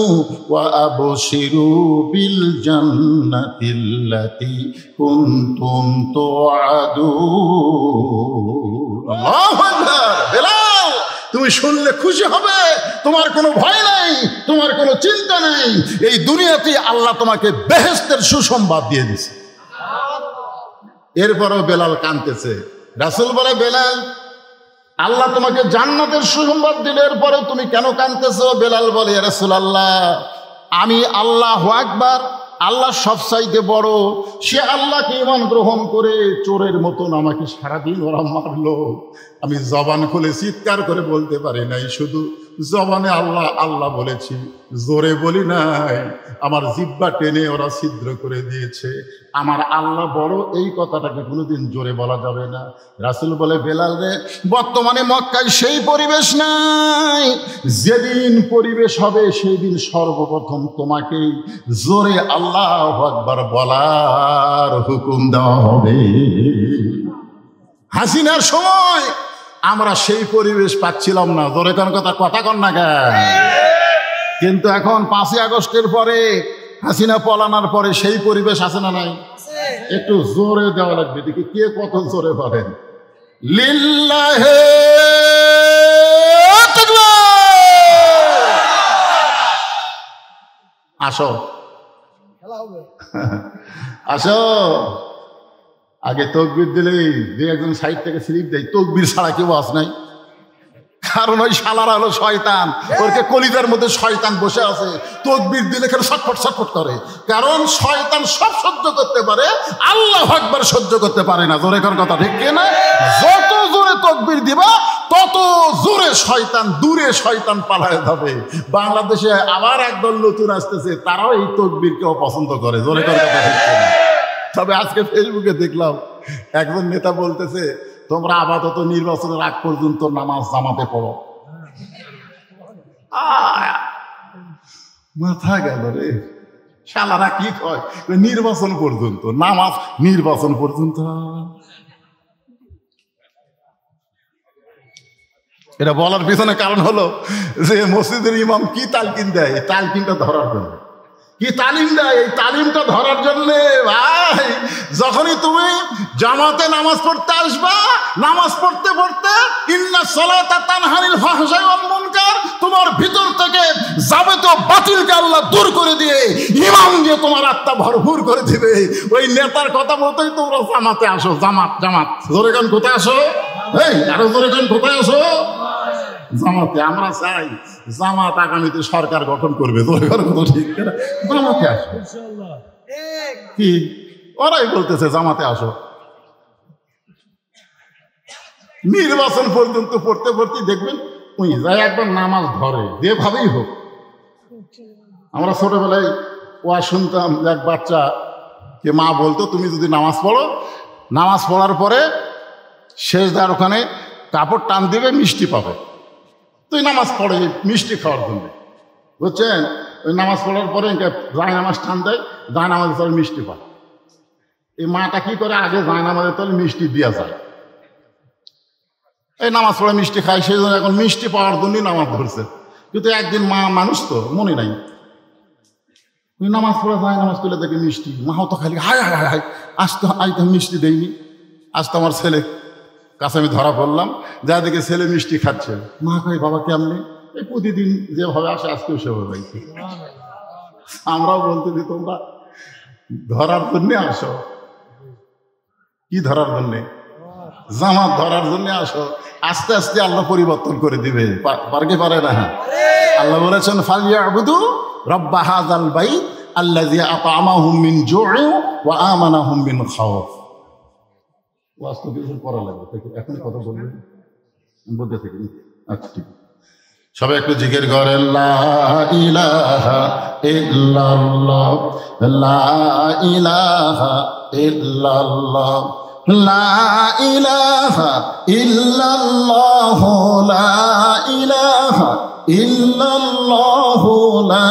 ওয়া আবশিরু বিল জান্নাতিল্লাতী কুনতুম তুআদুন। আল্লাহু আকবার। বেলাল তুমি শুনলে খুশি হবে, তোমার কোনো ভয় নাই, তোমার কোনো চিন্তা নাই। এই দুনিয়াতে আল্লাহ তোমাকে বেহেশতের সুসংবাদ দিয়ে দিছে। এরপরও বেলাল কাঁদতেছে। রাসূল বলে, বেলাল আল্লাহ তোমাকে জান্নাতের সুসংবাদ দিলে এরপরে তুমি কেন কাঁদতেছো? বেলাল বলে, ইয়া রাসূলুল্লাহ আমি আল্লাহু আকবার, আল্লাহ সবচাইতে বড়, সে আল্লাহকে ঈমান গ্রহণ করে চোরের মতন আমাকে সারাদিন ওরা মারলো। আমি জবান খুলে চিৎকার করে বলতে পারি নাই, শুধু জবানে আল্লাহ আল্লাহ বলেছি, জোরে বলি নাই, আমার জিহ্বা টেনে ওরা ছিদ্র করে দিয়েছে। আমার আল্লাহ বড়, এই কথাটাকে কোনোদিন জোরে বলা যাবে না। রাসূল বলে, বেলাল রে, বর্তমানে মক্কায় সেই পরিবেশ নাই, যেদিন পরিবেশ হবে সেই দিন সর্বপ্রথম তোমাকেই জোরে আল্লাহু আকবার বলার হুকুম দেওয়া হবে। হাসিনার সময় আমরা সেই পরিবেশ পাচ্ছিলাম না, জোরে কোন কথা কন না কেন? কিন্তু এখন 5ই আগস্টের পরে, হাসিনা পলানোর পরে সেই পরিবেশ আছে না নাই? একটু জোরে দেওয়া লাগবে, দেখি কে কত জোরে পারেন। লিল্লাহে আসো আসো। আগে তকবির দিলেই দুই একজন সাইড থেকে স্লিপ দেয়, তকবির ছাড়া কেউ আস নাই। কারণ ওই শালারা হলো শয়তান, ওরকে কলিজার মধ্যে শয়তান বসে আছে। তকবির দিলে কেন ছটফট ছটফট করে? কারণ শয়তান সব সহ্য করতে পারে, আল্লাহু আকবার সহ্য করতে পারে না। জোরে কোন কথা ঠিক কি না? যত জোরে তকবির দিবা তত জোরে শয়তান দূরে, শয়তান পালায় যাবে। বাংলাদেশে আবার একদল নতুন আসতেছে, তারাও এই তকবিরকে অপছন্দ করে। জোরে কোন কথা ঠিক কি না? তবে আজকে ফেসবুকে দেখলাম একজন নেতা বলতেছে, তোমরা আপাতত নির্বাচনের আগ পর্যন্ত নামাজ জামাতে পড়ো। মাথা গেল রে, শালারা কি কয়, নির্বাচন পর্যন্ত নামাজ, নির্বাচন পর্যন্ত। এটা বলার পিছনে কারণ হলো যে মসজিদের ইমাম কি তালকিন দেয়, এই তালকিনটা ধরার জন্য। কি তালিম দেয়? এই তালিমটা ধরার জন্য। ভাই, যখনই তুমি জামাতে নামাজ পড়তে আসবা, নামাজ পড়তে পড়তে ইন্নাস সালাতা তানহা আনিল ফাহশাই ওয়াল মুনকার, তোমার ভিতর থেকে যাবতীয় বাতিলকে আল্লাহ দূর করে দিয়ে ইমাম দিয়ে তোমার আত্মা ভরপুর করে দিবে। ওই নেতার কথা মতোই তোমরা জামাতে আসো। জামাত জামাত জোরে গান কোথায় আসো? এই আরো জোরে গান কোথায় আসো? জামাতে। আমরা চাই জামাত আগামীতে সরকার গঠন করবে। জামাতে আসো। কি ওরাই বলতেছে জামাতে আসো। নির্বাচন পর্যন্ত পড়তে পড়তে দেখবেন ওই যাই একবার নামাজ ধরে, যেভাবেই হোক। আমরা ছোটবেলায় ওয়া শুনতাম, এক বাচ্চা কে মা বলতো, তুমি যদি নামাজ পড়ো, নামাজ পড়ার পরে শেষদার ওখানে কাপড় টান দিবে, মিষ্টি পাবে। তুই নামাজ পড়ে মিষ্টি খাওয়ার জন্য, বুঝছেন? ওই নামাজ পড়ার পরে জায় নামাজ টান দেয়, জায় নামাজের তলে মিষ্টি পায়। এই মাটা কি করে, আগে জায় নামাজের তলে মিষ্টি দিয়া যায়। এই নামাজ পড়ে মিষ্টি খায়, সেই জন্য এখন মিষ্টি পাওয়ার জন্যই নামাজ ধরছে। কিন্তু একদিন মা মানুষ তো মনে নাই, তুই নামাজ পড়ে যায় নামাজ তুলে দেখে মিষ্টি, মাও তো খালি হায় হায় হায়, আজ তো মিষ্টি দেয়নি। আজ তো আমার ছেলে কাছে আমি ধরা পড়লাম, যা দেখে ছেলে মিষ্টি খাচ্ছে। মা কয়, বাবা কেমনি? এই প্রতিদিন যেভাবে আসে আজকেও সেভাবে পাইছে। আমরাও বলতে দিই, তোমরা ধরার জন্যে আসো। কি ধরার জন্যে? জামাত ধরার জন্য আসো। আস্তে আস্তে আল্লাহ পরিবর্তন করে দিবে। পারকে পারে না? আল্লাহ বলেছেন, ফালিয়াবুদু রাব্বা হাযাল বাইত আল্লাযী আত'আমাহুম মিন জু'ইন ওয়া আমানাহুম মিন খাওফ। ওয়াস্তব কিছু পড়া লাগবে, এখন কথা বলবেন বলতে থেকে। আচ্ছা ঠিক, সবাই একটু জিকির করেন, লা ইলাহা ইল্লাল্লাহ, লা ইলাহা ইল্লাল্লাহ, লা ইলাহা ইল্লাল্লাহ, লা ইলাহা ইল্লাল্লাহ, লা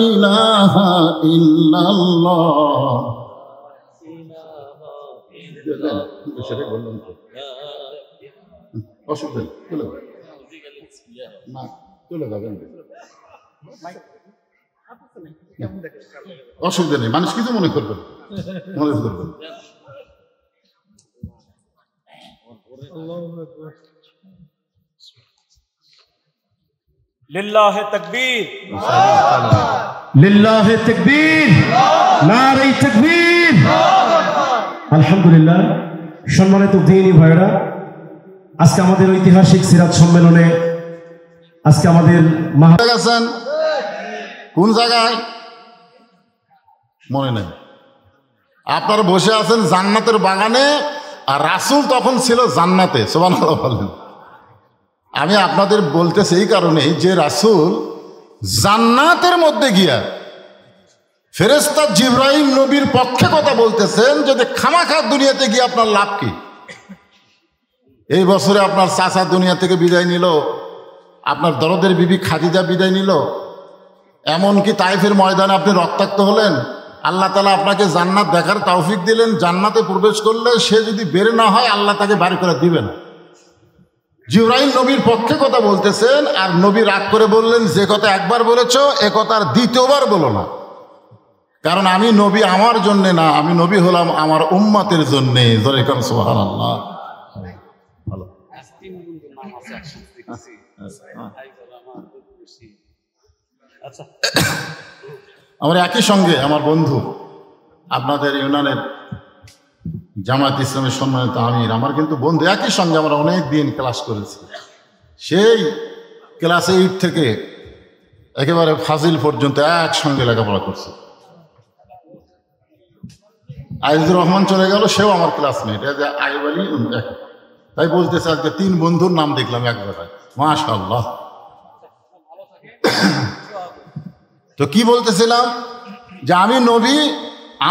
ইলাহা ইল্লাল্লাহ। সেটাই বললাম তো, অসুবিধা চলে না, চলে যাবেন, অসুবিধা নেই। মানুষ কিছু মনে করবেন, মনে করবেন। লিল্লাহে তাকবীর, লিল্লাহে তাকবীর, নারে তাকবীর। আলহামদুলিল্লাহ। সম্মানিত দিনী ভাইরা, আজকে আমাদের ঐতিহাসিক সিরাত সম্মেলনে আজকে আমাদের গেছেন কোন জায়গায় মনে নেই। আপনারা বসে আছেন জান্নাতের বাগানে, আর রাসূল তখন ছিল জান্নাতে। সুবহানাল্লাহ বলেন। আমি আপনাদের বলতেছি এই কারণেই যে রাসূল জান্নাতের মধ্যে গিয়া ফেরেশতা জিবরাইল নবীর পক্ষে কথা বলতেছেন, যদি খামাখা দুনিয়াতে গিয়ে আপনার লাভ কি? এই বছরে আপনার চাচা দুনিয়া থেকে বিদায় নিল, আপনার দরদের বিবি খাদিজা বিদায় নিল, এমনকি তাইফের ময়দানে আপনি রক্তাক্ত হলেন। আল্লাহ তাআলা আপনাকে জান্নাত দেখার তৌফিক দিলেন, জান্নাতে প্রবেশ করলে সে যদি বের না হয় আল্লাহ তাকে বাড়ি করে দিবেন। জিবরাইল নবীর পক্ষে কথা বলতেছেন, আর নবী রাগ করে বললেন, যে কথা একবার বলেছো এ কথা আর দ্বিতীয়বার বলো না, কারণ আমি নবী আমার জন্যে না, আমি নবী হলাম আমার উম্মতের জন্যে। জোরে কোন সুবহানাল্লাহ। ভালো। আমার একই সঙ্গে আমার বন্ধু আপনাদের ইউনিয়নের জামায়াত ইসলামের সম্মানিত আমির, আমার কিন্তু বন্ধু, একই সঙ্গে আমরা অনেক দিন ক্লাস করেছি। সেই ক্লাস 8 থেকে একেবারে ফাজিল পর্যন্ত একসঙ্গে লেখাপড়া করছি। আইজুর রহমান চলে গেল, সেও আমার ক্লাসমেট, আইব আলী। তাই বলতেছে আজকে 3 বন্ধুর নাম দেখলাম এক জায়গায়, মাশাআল্লাহ। তো কি বলতেছিলাম, যে আমি নবী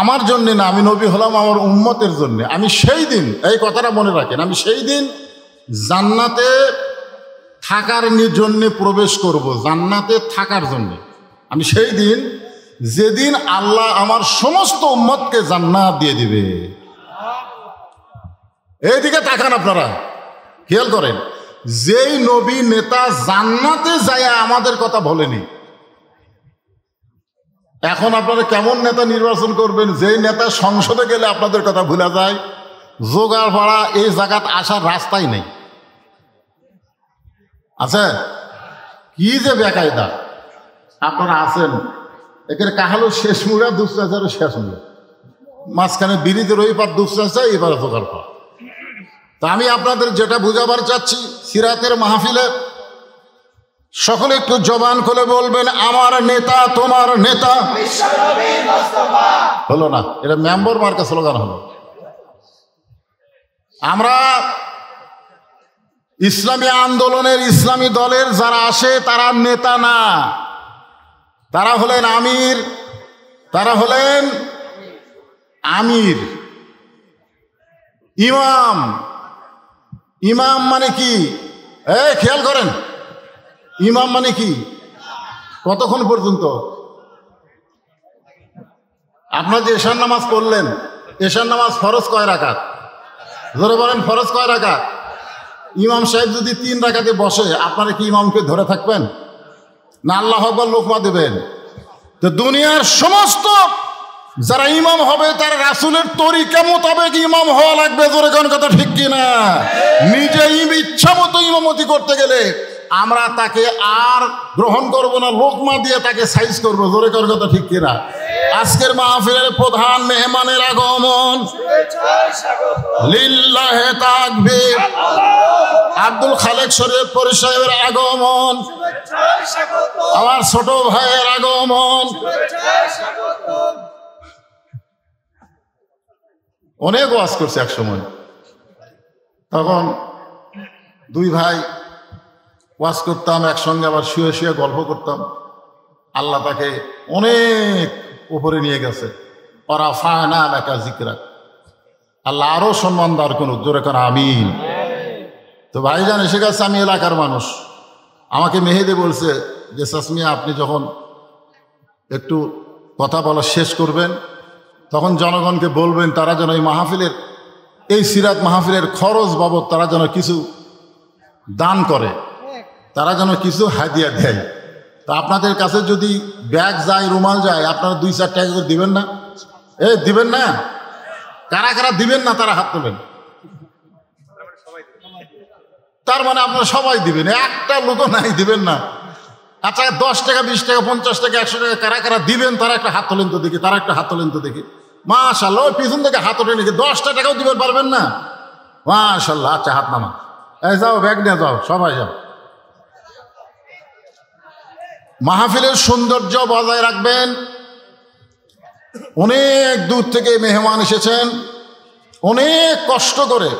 আমার জন্যে না, আমি নবী হলাম আমার উম্মতের জন্যে। আমি সেই দিন, এই কথাটা মনে রাখেন, আমি সেই দিন জান্নাতে থাকার জন্যে প্রবেশ করব, জান্নাতে থাকার জন্যে। আমি সেই দিন, যেদিন আল্লাহ আমার সমস্ত উম্মতকে জান্নাত দিয়ে দিবে। এইদিকে তাকান, আপনারা খেয়াল করেন, যেই নবী নেতা জান্নাতে যায় আমাদের কথা বলেনি, এখন আপনারা কেমন নেতা নির্বাচন করবেন? যেই নেতা সংসদে গেলে আপনাদের কথা ভুলে যায়, জোগাড় ভাড়া এই জায়গাত আসার রাস্তাই নেই। আছে কি যে বেকায়দা আপনারা আছেন, এখানে কাহালো শেষ মুড়া, দুশ্চাচারও শেষ মুড়া, মাঝখানে বিরিদের ওই পার দুশ্চাচা, এবারে জোগাড় ভাড়া। তা আমি আপনাদের যেটা বুঝাবার চাচ্ছি, সিরাতের মাহফিলে সকলে একটু জবান খুলে বলবেন, আমার নেতা তোমার নেতা। হলো না, এটা মেম্বার মার্কা স্লোগান হলো। আমরা ইসলামী আন্দোলনের, ইসলামী দলের যারা আসে তারা নেতা না, তারা হলেন আমির, তারা হলেন আমির, ইমাম। ইমাম মানে কি? খেয়াল করেন, ইমাম মানে কি? কতক্ষণ পর্যন্ত? আপনার যে এশার নামাজ পড়লেন, এশার নামাজ ফরজ কয় রাকাত? ধরে বলেন, ফরজ কয় রাকাত? ইমাম সাহেব যদি 3 রাকাতে বসে, আপনারা কি ইমামকে ধরে থাকবেন না আল্লাহু আকবার লোকমা দেবেন? তো দুনিয়ার সমস্ত যারা ইমাম হবে তারা রাসূলের তরিকা মোতাবেক ইমাম হওয়া লাগবে। জোরে কোন কথা ঠিক কিনা? নিজে ইচ্ছা মতো ইমামতি করতে গেলে আমরা তাকে আর গ্রহণ করব না, লোকমা দিয়ে তাকে সাইজ করবো। জোরে কোন কথা ঠিক কিনা? আজকের মাহফিলের প্রধান মেহমানের আগমন, লিল্লাহে তাকবীর, আব্দুল খালেক শরীয়তপুরী সাহেবের আগমন, আমার ছোট ভাইয়ের আগমন। অনেক ওয়াজ করছে এক সময়, তখন 2 ভাই ওয়াজ করতাম একসঙ্গে, আবার শুয়ে শুয়ে গল্প করতাম। আল্লাহ তাকে অনেক উপরে নিয়ে গেছে। ওয়ারাফা'না লাকা যিকরাক, আল্লাহ আরো সম্মান দান করুন। জোরে করে আমিন। তো ভাইজান এসে গেছে, আমি এলাকার মানুষ। আমাকে মেহেদি বলছে যে সাসমিয়া, আপনি যখন একটু কথা বলা শেষ করবেন তখন জনগণকে বলবেন তারা যেন এই মাহফিলের, এই সিরাত মাহফিলের খরচ বাবদ তারা যেন কিছু দান করে, তারা যেন কিছু হাদিয়া দেয়। তা আপনাদের কাছে যদি ব্যাগ যায়, রুমাল যায়, আপনারা 2-4 টাকা করে দিবেন না? দিবেন না? কারা কারা দিবেন না তারা হাত তোলেন। তার মানে আপনারা সবাই দিবেন, একটা লোকও নাই দিবেন না। আচ্ছা 10 টাকা, 20 টাকা, 50 টাকা, 100 টাকা কারা কারা দিবেন তারা একটা হাত তোলেন তো দেখি, তারা একটা হাত তোলেন তো দেখি। মাশাআল্লাহ, ওই পিছন থেকে হাত ওঠে নাকি? 10টা টাকাও দিবেন পারবেন না? মাশাআল্লাহ। আচ্ছা হাত নামা, যাও ব্যাগ নিয়ে যাও, সবাই যাও। মাহফিলের সৌন্দর্য বজায় রাখবেন। অনেক দূর থেকে মেহমান এসেছেন, অনেক কষ্ট করে।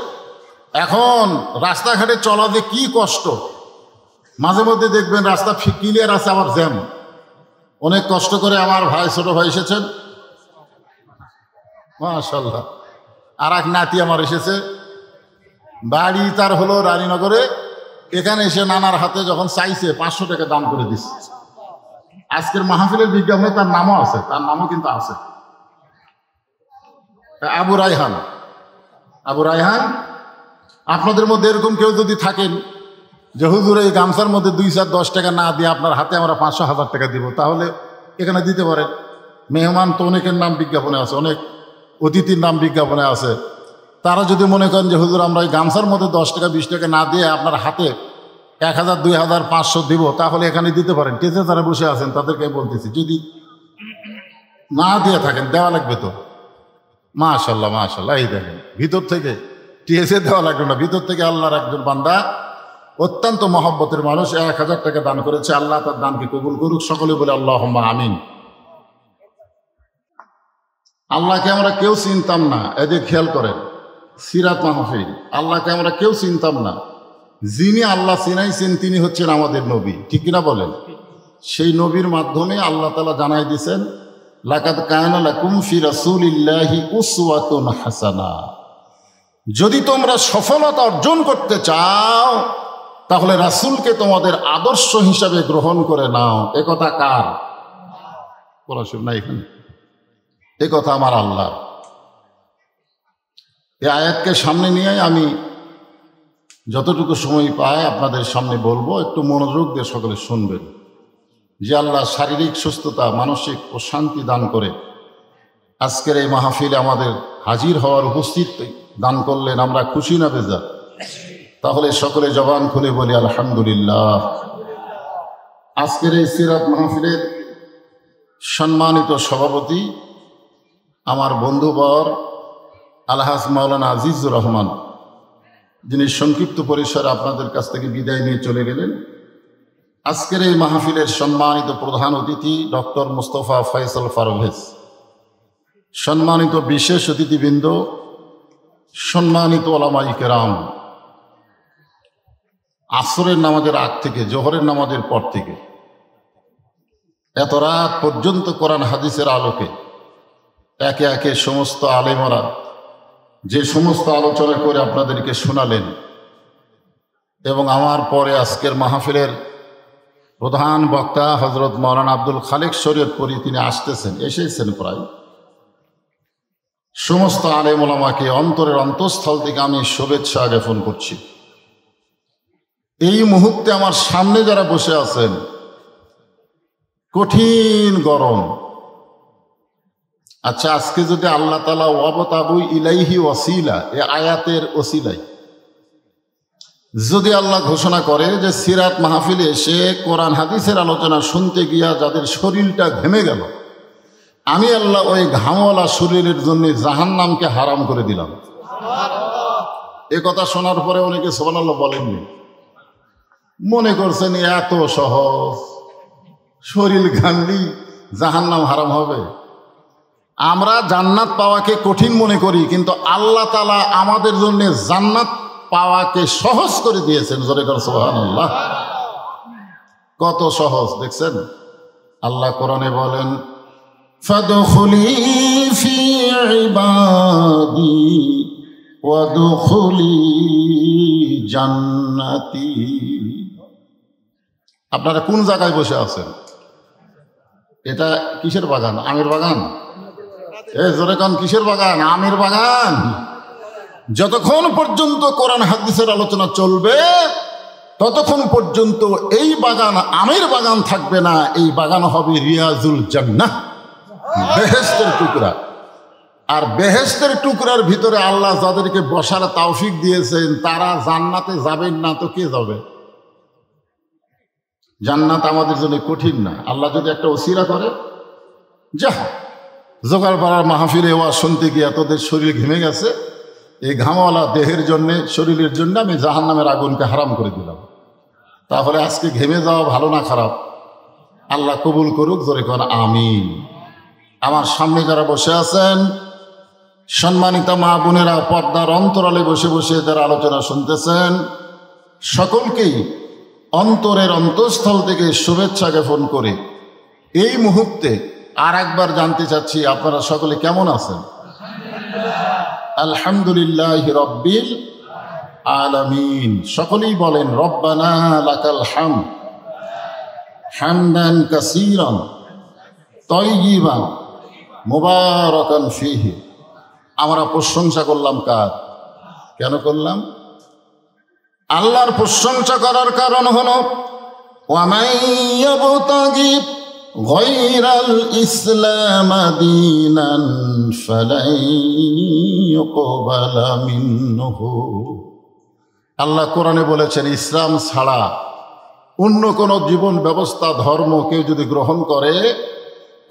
এখন রাস্তাঘাটে চলা যে কি কষ্ট, মাঝে মধ্যে দেখবেন রাস্তা ক্লিয়ার আছে, আবার জ্যাম। অনেক কষ্ট করে আমার ভাই, ছোট ভাই এসেছেন, মাশাআল্লাহ। আর এক নাতি আমার এসেছে, বাড়ি তার হলো রানীনগরে। এখানে এসে নানার হাতে যখন চাইছে 500 টাকা দাম করে দিচ্ছে। আজকের মাহফিলের বিজ্ঞাপনে তার নামও আছে, তার নামও কিন্তু আছে, আবু রায়হান। আবু রায়হান, আপনাদের মধ্যে এরকম কেউ যদি থাকেন যে হুজুর এই গামছার মধ্যে 2-4-10 টাকা না দিয়ে আপনার হাতে আমরা 500-1000 টাকা দিব, তাহলে এখানে দিতে পারেন। মেহমান তো অনেকের নাম বিজ্ঞাপনে আছে, অনেক অতিথির নাম বিজ্ঞাপনে আছে। তারা যদি মনে করেন যে হুজুর আমরা এই গামছার মধ্যে 10 টাকা 20 টাকা না দিয়ে আপনার হাতে 1000, 2000, 500 দিব, তাহলে এখানে দিতে পারেন। টেসে যারা বসে আছেন তাদেরকে বলতেছি, যদি না দিয়ে থাকেন দেওয়া লাগবে তো। মাশাআল্লাহ মাশাআল্লাহ, এই দেখেন ভিতর থেকে টিএসএ দেওয়া লাগবে না, ভিতর থেকে আল্লাহর একজন বান্দা, অত্যন্ত মহব্বতের মানুষ, 1000 টাকা দান করেছে। আল্লাহ তার দানকে কবুল করুক, সকলে বলে আল্লাহুম্মা আমিন। আল্লাহকে আমরা কেউ চিনতাম না, এদের খেয়াল করেন, সিরাত মাহফিল, আল্লাহকে আমরা কেউ চিনতাম না। যিনি আল্লাহ চিনাইছেন তিনি হচ্ছেন আমাদের নবী, ঠিক কিনা বলেন? সেই নবীর মাধ্যমে আল্লাহ তাআলা জানাই দিয়েছেন, লাকাদ কানা লাকুম ফি রাসূলিল্লাহি উসওয়াতুন হাসানা। যদি তোমরা সফলতা অর্জন করতে চাও তাহলে রাসূলকে তোমাদের আদর্শ হিসাবে গ্রহণ করে নাও। এ কথা কার? পড়াশোনা না এখানে, এ কথা আমার আল্লাহ। এই আয়াতকে সামনে নিয়ে আমি যতটুকু সময় পাই আপনাদের সামনে বলবো, একটু মনোযোগ দিয়ে সকলে শুনবেন। যে আল্লাহ শারীরিক সুস্থতা, মানসিক প্রশান্তি দান করে আজকের এই মাহফিলে আমাদের হাজির হওয়ার উপস্থিত দান করলেন, আমরা খুশি না বেজার? তাহলে সকলে জবান খুলে বলি আলহামদুলিল্লাহ। আজকের এই সিরাত মাহফিলের সম্মানিত সভাপতি আমার বন্ধুবর আলহাজ মাওলানা আজিজুর রহমান, যিনি সংক্ষিপ্ত পরিসরে আপনাদের কাছ থেকে বিদায় নিয়ে চলে গেলেন। আজকের এই মাহফিলের সম্মানিত প্রধান অতিথি ডক্টর মুস্তফা ফয়সাল পারভেজ, সম্মানিত বিশেষ অতিথিবৃন্দ, সম্মানিত ওলামায়ে কেরাম, আসরের নামাজের আগ থেকে জোহরের নামাজের পর থেকে এত রাত পর্যন্ত কোরআন হাদিসের আলোকে একে একে সমস্ত আলেমরা যে সমস্ত আলোচনা করে আপনাদেরকে শোনালেন, এবং আমার পরে আজকের মাহফিলের প্রধান বক্তা হজরত মাওলানা আব্দুল খালেক শরীয়তপুরী, তিনি আসতেছেন, এসেছেন প্রায়। সমস্ত আলেম ওলামাকে অন্তরের অন্তঃস্থল থেকে আমি শুভেচ্ছা জ্ঞাপন করছি। এই মুহূর্তে আমার সামনে যারা বসে আছেন, কঠিন গরম। আচ্ছা, আজকে যদি আল্লাহ তাআলা ওয়াবতাগু ইলাইহি ওয়াসিলা, এই আয়াতের ওসিলাই যদি আল্লাহ ঘোষণা করে যে সিরাত মাহফিলে এসে কোরআন হাদিসের আলোচনা শুনতে গিয়া যাদের শরীরটা ঘেমে গেল, আমি আল্লাহ ওই ঘামওয়ালা শরীরের জন্য জাহান্নামকে হারাম করে দিলাম। এ কথা শোনার পরে অনেকে সুবহানাল্লাহ বলেননি, মনে করছেন এত সহজ, শরীর ঘামলি জাহান্নাম হারাম হবে। আমরা জান্নাত পাওয়াকে কঠিন মনে করি, কিন্তু আল্লাহ তাআলা আমাদের জন্য জান্নাত পাওয়াকে সহজ করে দিয়েছেন। জোরে করে সুবহানাল্লাহ। কত সহজ দেখছেন। আল্লাহ কোরআনে বলেন, ফাদখুলি ফি ইবাদি ওয়াদখুলি জান্নাতি। আপনারা কোন জায়গায় বসে আছেন? এটা কিসের বাগান? আমের বাগান? জোরে কান, কিসের বাগান? আমের বাগান। যতক্ষণ পর্যন্ত কোরআন হাদিসের আলোচনা চলবে ততক্ষণ পর্যন্ত এই বাগান আমের বাগান থাকবে না, এই বাগান হবে রিয়াজুল জান্নাহ, বেহেশতের টুকরা। আর বেহেশতের টুকরার ভিতরে আল্লাহ যাদেরকে বসার তৌফিক দিয়েছেন তারা জান্নাতে যাবেন না তো কে যাবে? জান্নাত আমাদের জন্য কঠিন না। আল্লাহ যদি একটা ওসিলা করে, যা জোগাড় পাড়ার মাহফিলে ওয়াজ শুনতে গিয়ে তোদের শরীর ঘেমে গেছে, এই ঘামওয়ালা দেহের জন্যে, শরীরের জন্য আমি জাহান্নামের আগুনকে হারাম করে দিলাম। তাহলে আজকে ঘেমে যাওয়া ভালো না খারাপ? আল্লাহ কবুল করুক, জোরে কোন আমিন। আমার সামনে যারা বসে আছেন, সম্মানিত মা বোনেরা, পর্দার অন্তরালে বসে বসে যারা আলোচনা শুনতেছেন, সকলকেই অন্তরের অন্তঃস্থল থেকে শুভেচ্ছা জ্ঞাপন করে এই মুহূর্তে আর একবার জানতে চাচ্ছি, আপনারা সকলে কেমন আছেন? আলহামদুলিল্লাহ রব্বিল আলামিন। সকলেই বলেন রব্বানা লাকাল হামদ হামদান কাসীরান তাইয়িবান মুবারাকান ফীহি। আমরা প্রশংসা করলাম কার? কেন করলাম? আল্লাহর প্রশংসা করার কারণ হলো ওয়ামান ইয়াবতাগি গায়রাল ইসলাম দীনান ফালাই ইউকবালা মিনহু। আল্লাহ কোরআনে বলেছেন, ইসলাম ছাড়া অন্য কোনো জীবন ব্যবস্থা ধর্ম কেউ যদি গ্রহণ করে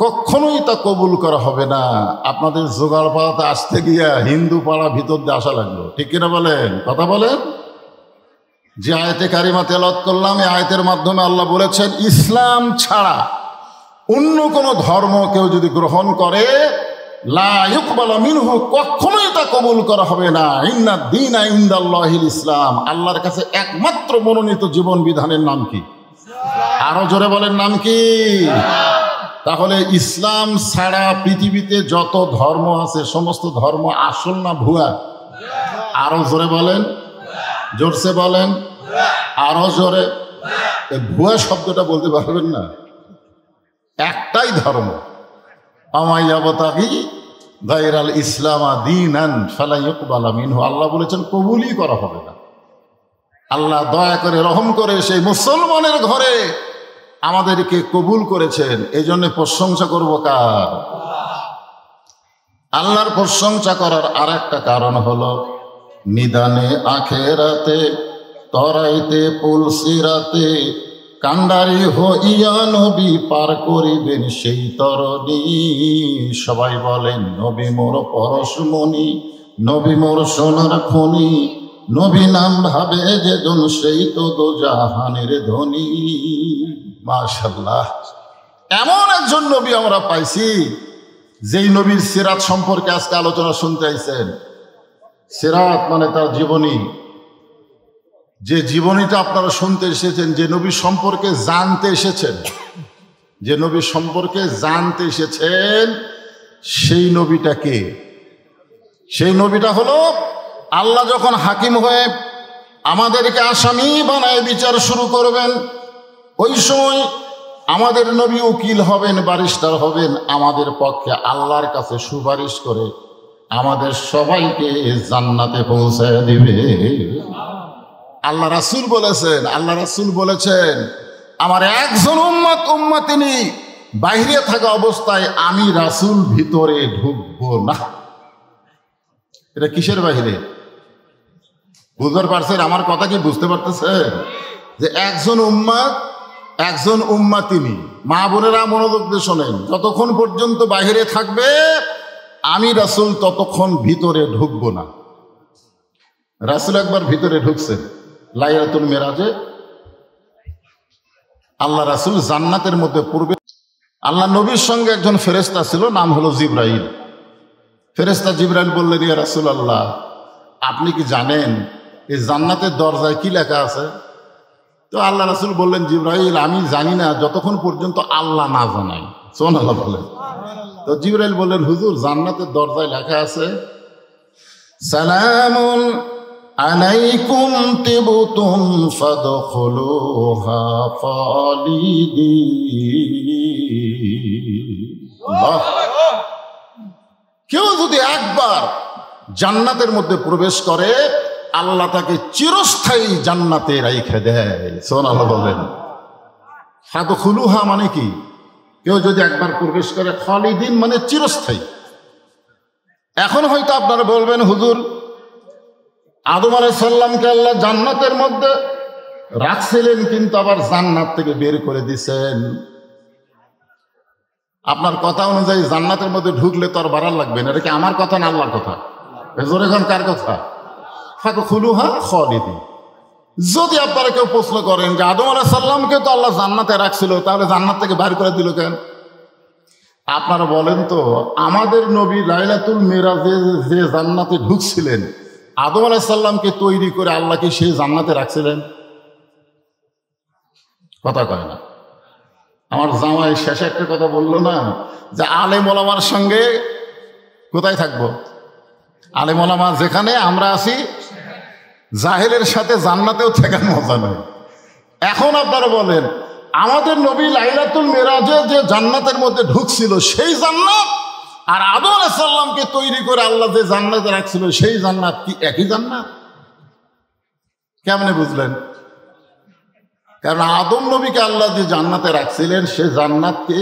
কখনোই তা কবুল করা হবে না। আপনাদের জোগাড় পাড়াতে আসতে গিয়া হিন্দু পাড়া ভিতর দিয়ে আসা লাগলো, ঠিক কিনা বলেন? কথা বলেন। যে আয়াতে কারিমা তেলাওয়াত করলাম, এই আয়াতের মাধ্যমে আল্লাহ বলেছেন ইসলাম ছাড়া অন্য কোনো ধর্ম কেউ যদি গ্রহণ করে লা ইউকবালা মিনহু, কখনোই তা কবুল করা হবে না। ইন্নাদ দীনা ইনদাল্লাহিল ইসলাম। আল্লাহর কাছে একমাত্র মনোনীত জীবন বিধানের নাম কি? আরো জোরে বলেন, নাম কি? তাহলে ইসলাম ছাড়া পৃথিবীতে যত ধর্ম আছে সমস্ত ধর্ম আসল না ভুয়া? আরো জোরে বলেন, জোরসে বলেন, আরো জোরে। ভুয়া শব্দটা বলতে পারবেন না। একটাই ধর্ম, আমাইয়াবতাগি গায়রাল ইসলাম দীনান ফালা ইউকবালা মিনহু। আল্লাহ বলেছেন কবুলই করা হবে না। আল্লাহ দয়া করে রহম করে সেই মুসলমানের ঘরে আমাদেরকে কবুল করেছেন। এই জন্য প্রশংসা করব কার? আল্লাহর প্রশংসা করার আর একটা কারণ হলো নিদানে আখেরাতে তরাইতে পুলসিরাতে কান্ডারি হইয়া নবী পার করিবেন সেই তরণী। সবাই বলেন নবী মোর পরশমণি, নবী মোর সোনার খনি, নবী নাম ভাবে যেজন সেই তো দোজাহানের ধনী। মাশাআল্লাহ, এমন একজন নবী আমরা পাইছি যেই নবীর সিরাত সম্পর্কে আজকে আলোচনা শুনতে আইছেন। সিরাত মানে তার জীবনী। যে জীবনীটা আপনারা শুনতে এসেছেন, যে নবী সম্পর্কে জানতে এসেছেন, যে নবী সম্পর্কে জানতে এসেছেন, সেই নবীটা কে? সেই নবীটা হলো আল্লাহ যখন হাকিম হয়ে আমাদেরকে আসামি বানায় বিচার শুরু করবেন, ওই সময় আমাদের নবী উকিল হবেন, ব্যারিস্টার হবেন, আমাদের পক্ষে আল্লাহর কাছে সুপারিশ করে আমাদের সবাইকে জান্নাতে পৌঁছায় দিবে। আল্লাহ রাসূল বলেছেন আমার একজন উম্মতিনি বাইরে থাকা অবস্থায় আমি রাসূল ভিতরে ঢুকবো না। এটা কিসের বাহিরে? বুঝতে পারছেন আমার কথা? কি বুঝতে পারতেছেন যে একজন উম্মতিনি, মা বোনেরা মনোযোগ দিয়ে শোনেন, যতক্ষণ পর্যন্ত বাহিরে থাকবে আমি রাসূল ততক্ষণ ভিতরে ঢুকবো না। রাসূল একবার ভিতরে ঢুকছেন লাইলাতুল মেরাজে। আল্লাহ রাসূল জান্নাতের মধ্যে পূর্বে আল্লাহ নবীর সঙ্গে একজন ফেরেশতা ছিল, নাম হলো জিবরাইল। ফেরেশতা জিবরাইল বললেন, ইয়া রাসূলুল্লাহ, আপনি কি জানেন এই জান্নাতের দরজায় কি লেখা আছে? তো আল্লাহ রাসূল বললেন, জিবরাইল আমি জানি না যতক্ষণ পর্যন্ত আল্লাহ না জানায়। সুবহানাল্লাহ বলেন। তো জিবরাইল বললেন, হুজুর জান্নাতের দরজায় লেখা আছে সালামুন আলাইকুম তিবতুম ফাদখুলুহা খালিদিন। কেউ যদি একবার জান্নাতের মধ্যে প্রবেশ করে আল্লাহ তাকে চিরস্থায়ী জান্নাতে রাইখে দেয়। সুবহানাল্লাহ বলেন। ফাদখুলুহা মানে কি? কেউ যদি একবার প্রবেশ করে, খালিদিন মানে চিরস্থায়ী। এখন হয়তো আপনারা বলবেন, হুজুর আদম আলাইহিস সালামকে আল্লাহ জান্নাতের মধ্যে রাখছিলেন কিন্তু আবার জান্নাত থেকে বের করে দিয়েছেন। আপনার কথা অনুযায়ী জান্নাতের মধ্যে ঢুকলে তো আর বাড়ার লাগবে না। এটা কি আমার কথা না আল্লাহর কথা? জোরে এখন কার কথা? ফাদখুলুহা খালিদিন। যদি আপনারা কেউ প্রশ্ন করেন যে আদম আলাইহিস সালামকে তো আল্লাহ জান্নাতে রাখছিল, তাহলে জান্নাত থেকে বাইর করে দিল কেন? আপনারা বলেন তো, আমাদের নবী লাইলাতুল মেরাজে যে জান্নাতে ঢুকছিলেন, আদম আলাইহিস সালামকে তৈরি করে আল্লাহকে সেই জান্নাতে রাখছিলেন? কথা কয় না। আমার জামাই শেষে একটা কথা বললো না, যে আলেম ওলামার সঙ্গে কোথায় থাকবো? আলেম ওলামা যেখানে আমরা আছি, জাহেলের সাথে জান্নাতেও থাকার মজা নেই। এখন আপনারা বলেন, আমাদের নবী লাইলাতুল মেরাজে যে জান্নাতের মধ্যে ঢুকছিল সেই জান্নাত, আর আদম আলাইহিস সালামকে তৈরি করে আল্লাহ যে জান্নাতে রাখছিল সেই জান্নাত কি একই জান্নাত? কেমনে বুঝলেন? কারণ আদম নবীকে আল্লাহ যে জান্নাতে রাখছিলেন, সে জান্নাতকে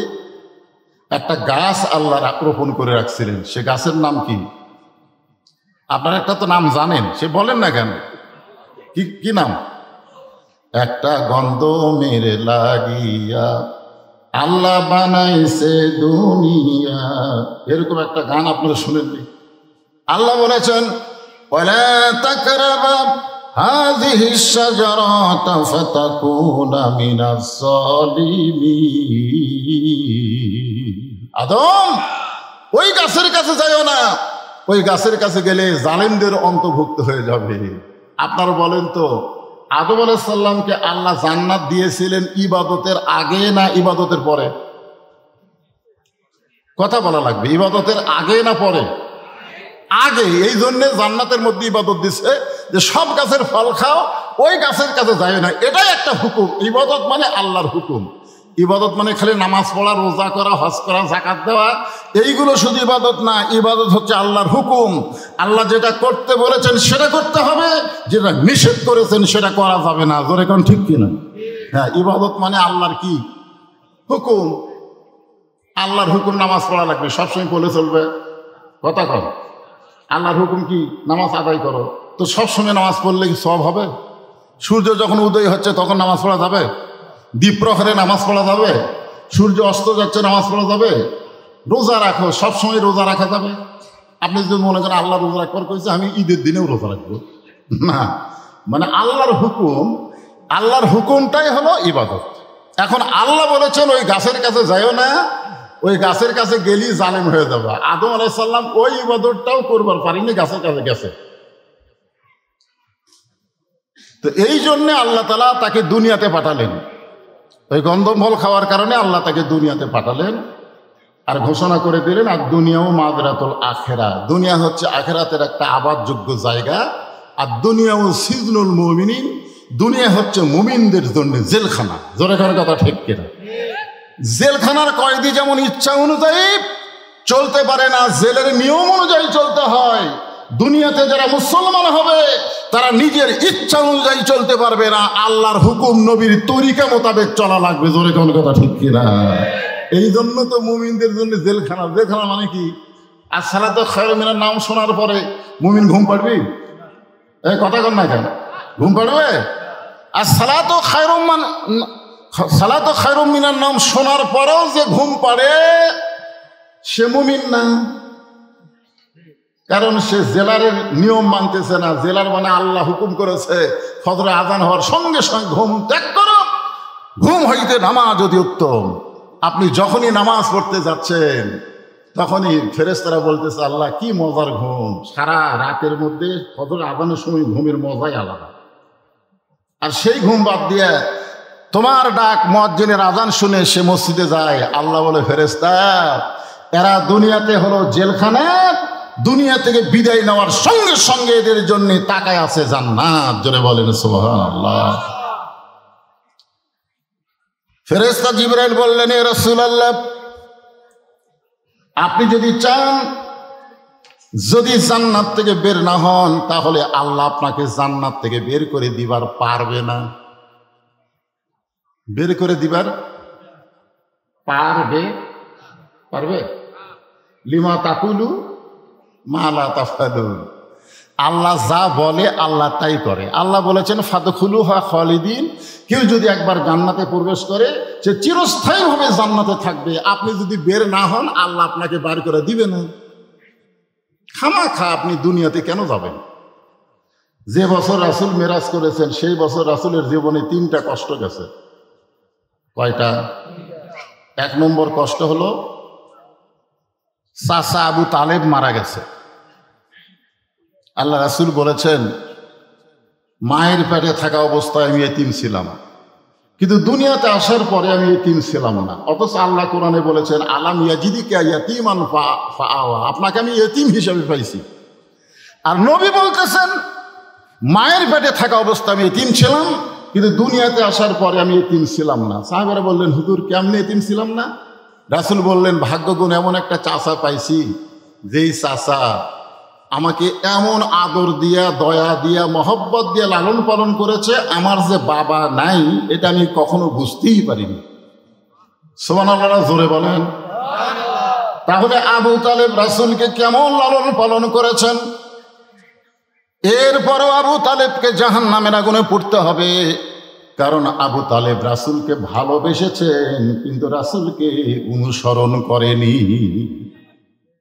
একটা গাছ আল্লাহ রোপণ করে রাখছিলেন। সে গাছের নাম কি? আপনারা একটা তো নাম জানেন, সে বলেন না কেন? কি নাম? একটা গন্ধ মেরে লাগিয়া আল্লাহ বানাইছে দুনিয়া, এরকম একটা গান আপনারা শুনেননি? আল্লাহ বলেছেন, ওয়ালা তাকরাবা হাযিহি শাজারাতা ফাতাকুনা মিনাজ জালিমিন। আদম, ওই গাছের কাছে যাইও না, ওই গাছের কাছে গেলে জালিমদের অন্তর্ভুক্ত হয়ে যাবে। আপনারা বলেন তো, আদম আলাইহিস সালামকে আল্লাহ জান্নাত দিয়েছিলেন ইবাদতের আগে না ইবাদতের পরে? কথা বলা লাগবে, ইবাদতের আগে না পরে? আগে। এই জন্য জান্নাতের মধ্যে ইবাদত দিচ্ছে যে সব গাছের ফল খাও, ওই গাছের কাছে যায় না। এটাই একটা হুকুম। ইবাদত মানে আল্লাহর হুকুম। ইবাদত মানে খালি নামাজ পড়া, রোজা করা, হজ করা, যাকাত দেওয়া, এইগুলো শুধু ইবাদত না। ইবাদত হচ্ছে আল্লাহর হুকুম। আল্লাহ যেটা করতে বলেছেন সেটা করতে হবে, যেটা নিষেধ করেছেন সেটা করা যাবে না। জোরে কোন ঠিক কিনা? হ্যাঁ, ইবাদত মানে আল্লাহর কি হুকুম? আল্লাহর হুকুম নামাজ পড়া লাগবে, সবসময় বলে চলবে। কথা কর, আল্লাহর হুকুম কি? নামাজ আদায় করো। তো সবসময় নামাজ পড়লে কি সব হবে? সূর্য যখন উদয় হচ্ছে তখন নামাজ পড়া যাবে? দ্বীপ্রহরে নামাজ পড়া যাবে? সূর্য অস্ত যাচ্ছে নামাজ পড়া যাবে? রোজা রাখো, সবসময় রোজা রাখা যাবে? আপনি যদি মনে করেন আল্লাহ রোজা রাখবার কইছে, আমি ঈদের দিনেও রোজা রাখবো, না। মানে আল্লাহর হুকুম, আল্লাহর হুকুমটাই হলো ইবাদত। এখন আল্লাহ বলেছেন ওই গাছের কাছে যাইও না, ওই গাছের কাছে গেলি জালেম হয়ে যাবে। আদম আলাইহিস সালাম ওই ইবাদতটাও করবার পারেনি, গাছের কাছে গেছে। তো এই জন্যে আল্লাহ তাআলা তাকে দুনিয়াতে পাঠালেন। ওই গন্ধমফল খাওয়ার কারণে আল্লাহ তাকে দুনিয়াতে পাঠালেন, আর ঘোষণা করে দিলেন, আর দুনিয়াও মাযরাতুল আখিরা। দুনিয়া হচ্ছে আখিরাতের একটা আবাদযোগ্য জায়গা, আর দুনিয়াও সিজনুল মুমিনিন। দুনিয়া হচ্ছে মুমিনদের জন্য জেলখানা। জোরে করে কথা ঠিক কিনা? জেলখানার কয়েদি যেমন ইচ্ছা অনুযায়ী চলতে পারে না, জেলের নিয়ম অনুযায়ী চলতে হয়। দুনিয়াতে যারা মুসলমান হবে তারা নিজের ইচ্ছা অনুযায়ী চলতে পারবে না, আল্লাহর হুকুম নবীর তরিকা মোতাবেক চলা লাগবে। জোরে কোন কথা ঠিক কিনা? এই জন্য তো মুমিনদের জন্য জেলখানা। জেলখানা মানে কি? আসসালাতু খায়রুম মিনান নাম শোনার পরে মুমিন ঘুম পাড়বি? এই কথা কর না কেন? ঘুম পাড়বে? আসসালাতু খায়রুম মিনান নাম শোনার পরেও যে ঘুম পাড়ে সে মুমিন না, কারণ সে জেলারের নিয়ম মানতেছে না। জেলার মানে আল্লাহ হুকুম করেছে ফজরে আজান হওয়ার সঙ্গে সঙ্গে ঘুম ত্যাগ করো, ঘুম হইতে নামাজ অতি উত্তম। আপনি যখনই নামাজ পড়তে যাচ্ছেন তখনই ফেরেশতারা বলতেছে, আল্লাহ কি মজার ঘুম। সারা রাতের মধ্যে ফজরে আজানের সময় ঘুমের মজাই আলাদা। আর সেই ঘুম বাদ দিয়ে তোমার ডাক মুয়াজ্জিনের আজান শুনে সে মসজিদে যায়। আল্লাহ বলে, ফেরেশতা এরা দুনিয়াতে হলো জেলখানা, দুনিয়া থেকে বিদায় নেওয়ার সঙ্গে সঙ্গে এদের জন্য তাকায় আছে জান্নাত। জোরে বলেন সুবহানাল্লাহ। ফেরেশতা জিবরাইল বললেন, এ রাসূলুল্লাহ, আপনি যদি চান, যদি জান্নাত থেকে বের না হন, তাহলে আল্লাহ আপনাকে জান্নাত থেকে বের করে দিবার পারবে না। বের করে দিবার পারবে? লিমা তাকুলু মা লা তাফআলুন। আল্লাহ যা বলে আল্লাহ তাই করে। আল্লাহ বলেছেন, ফাদখুলুহা খালিদিন। কেউ যদি একবার জান্নাতে প্রবেশ করে সে চিরস্থায়ীভাবে জান্নাতে থাকবে। আপনি যদি বের না হন আল্লাহ আপনাকে বার করে দিবে না। খামাখা আপনি দুনিয়াতে কেন যাবেন? যে বছর রাসূল মেরাজ করেছেন সেই বছর রাসূলের জীবনে 3টা কষ্ট গেছে। কয়টা? 1 নম্বর কষ্ট হলো চাচা আবু তালেব মারা গেছে। আল্লাহ রাসূল বলেছেন, মায়ের পেটে থাকা অবস্থায় আমি এতিম ছিলাম, কিন্তু দুনিয়াতে আসার পরে আমি এতিম ছিলাম না। অথচ আল্লাহ কোরআনে বলেছেন আলাম ইয়াজিদিকা ইয়াতীমান ফাআওয়া, আপনাকে আমি এতিম হিসেবে পাইছি। আর নবী বলতেছেন মায়ের পেটে থাকা অবস্থা আমি এতিম ছিলাম, কিন্তু দুনিয়াতে আসার পরে আমি এতিম ছিলাম না। সাহাবারা বললেন হুজুর কেমনে এতিম ছিলাম না? রাসূল বললেন ভাগ্যগুণ এমন একটা চাচা পাইছি, যেই চাচা আমাকে এমন আদর দিয়া দয়া দিয়া মহব্বত দিয়া লালন পালন করেছে, আমার যে বাবা নাই এটা আমি কখনো বুঝতেই পারিনি। সুবহানাল্লাহ, জোরে বলেন। তাহলে আবু তালেব রাসূলকে কেমন লালন পালন করেছেন। এরপরও আবু তালেবকে জাহান্নামের আগুনে পুড়তে হবে, কারণ আবু তালেব রাসূলকে ভালোবেসেছেন কিন্তু রাসূলকে অনুসরণ করেনি।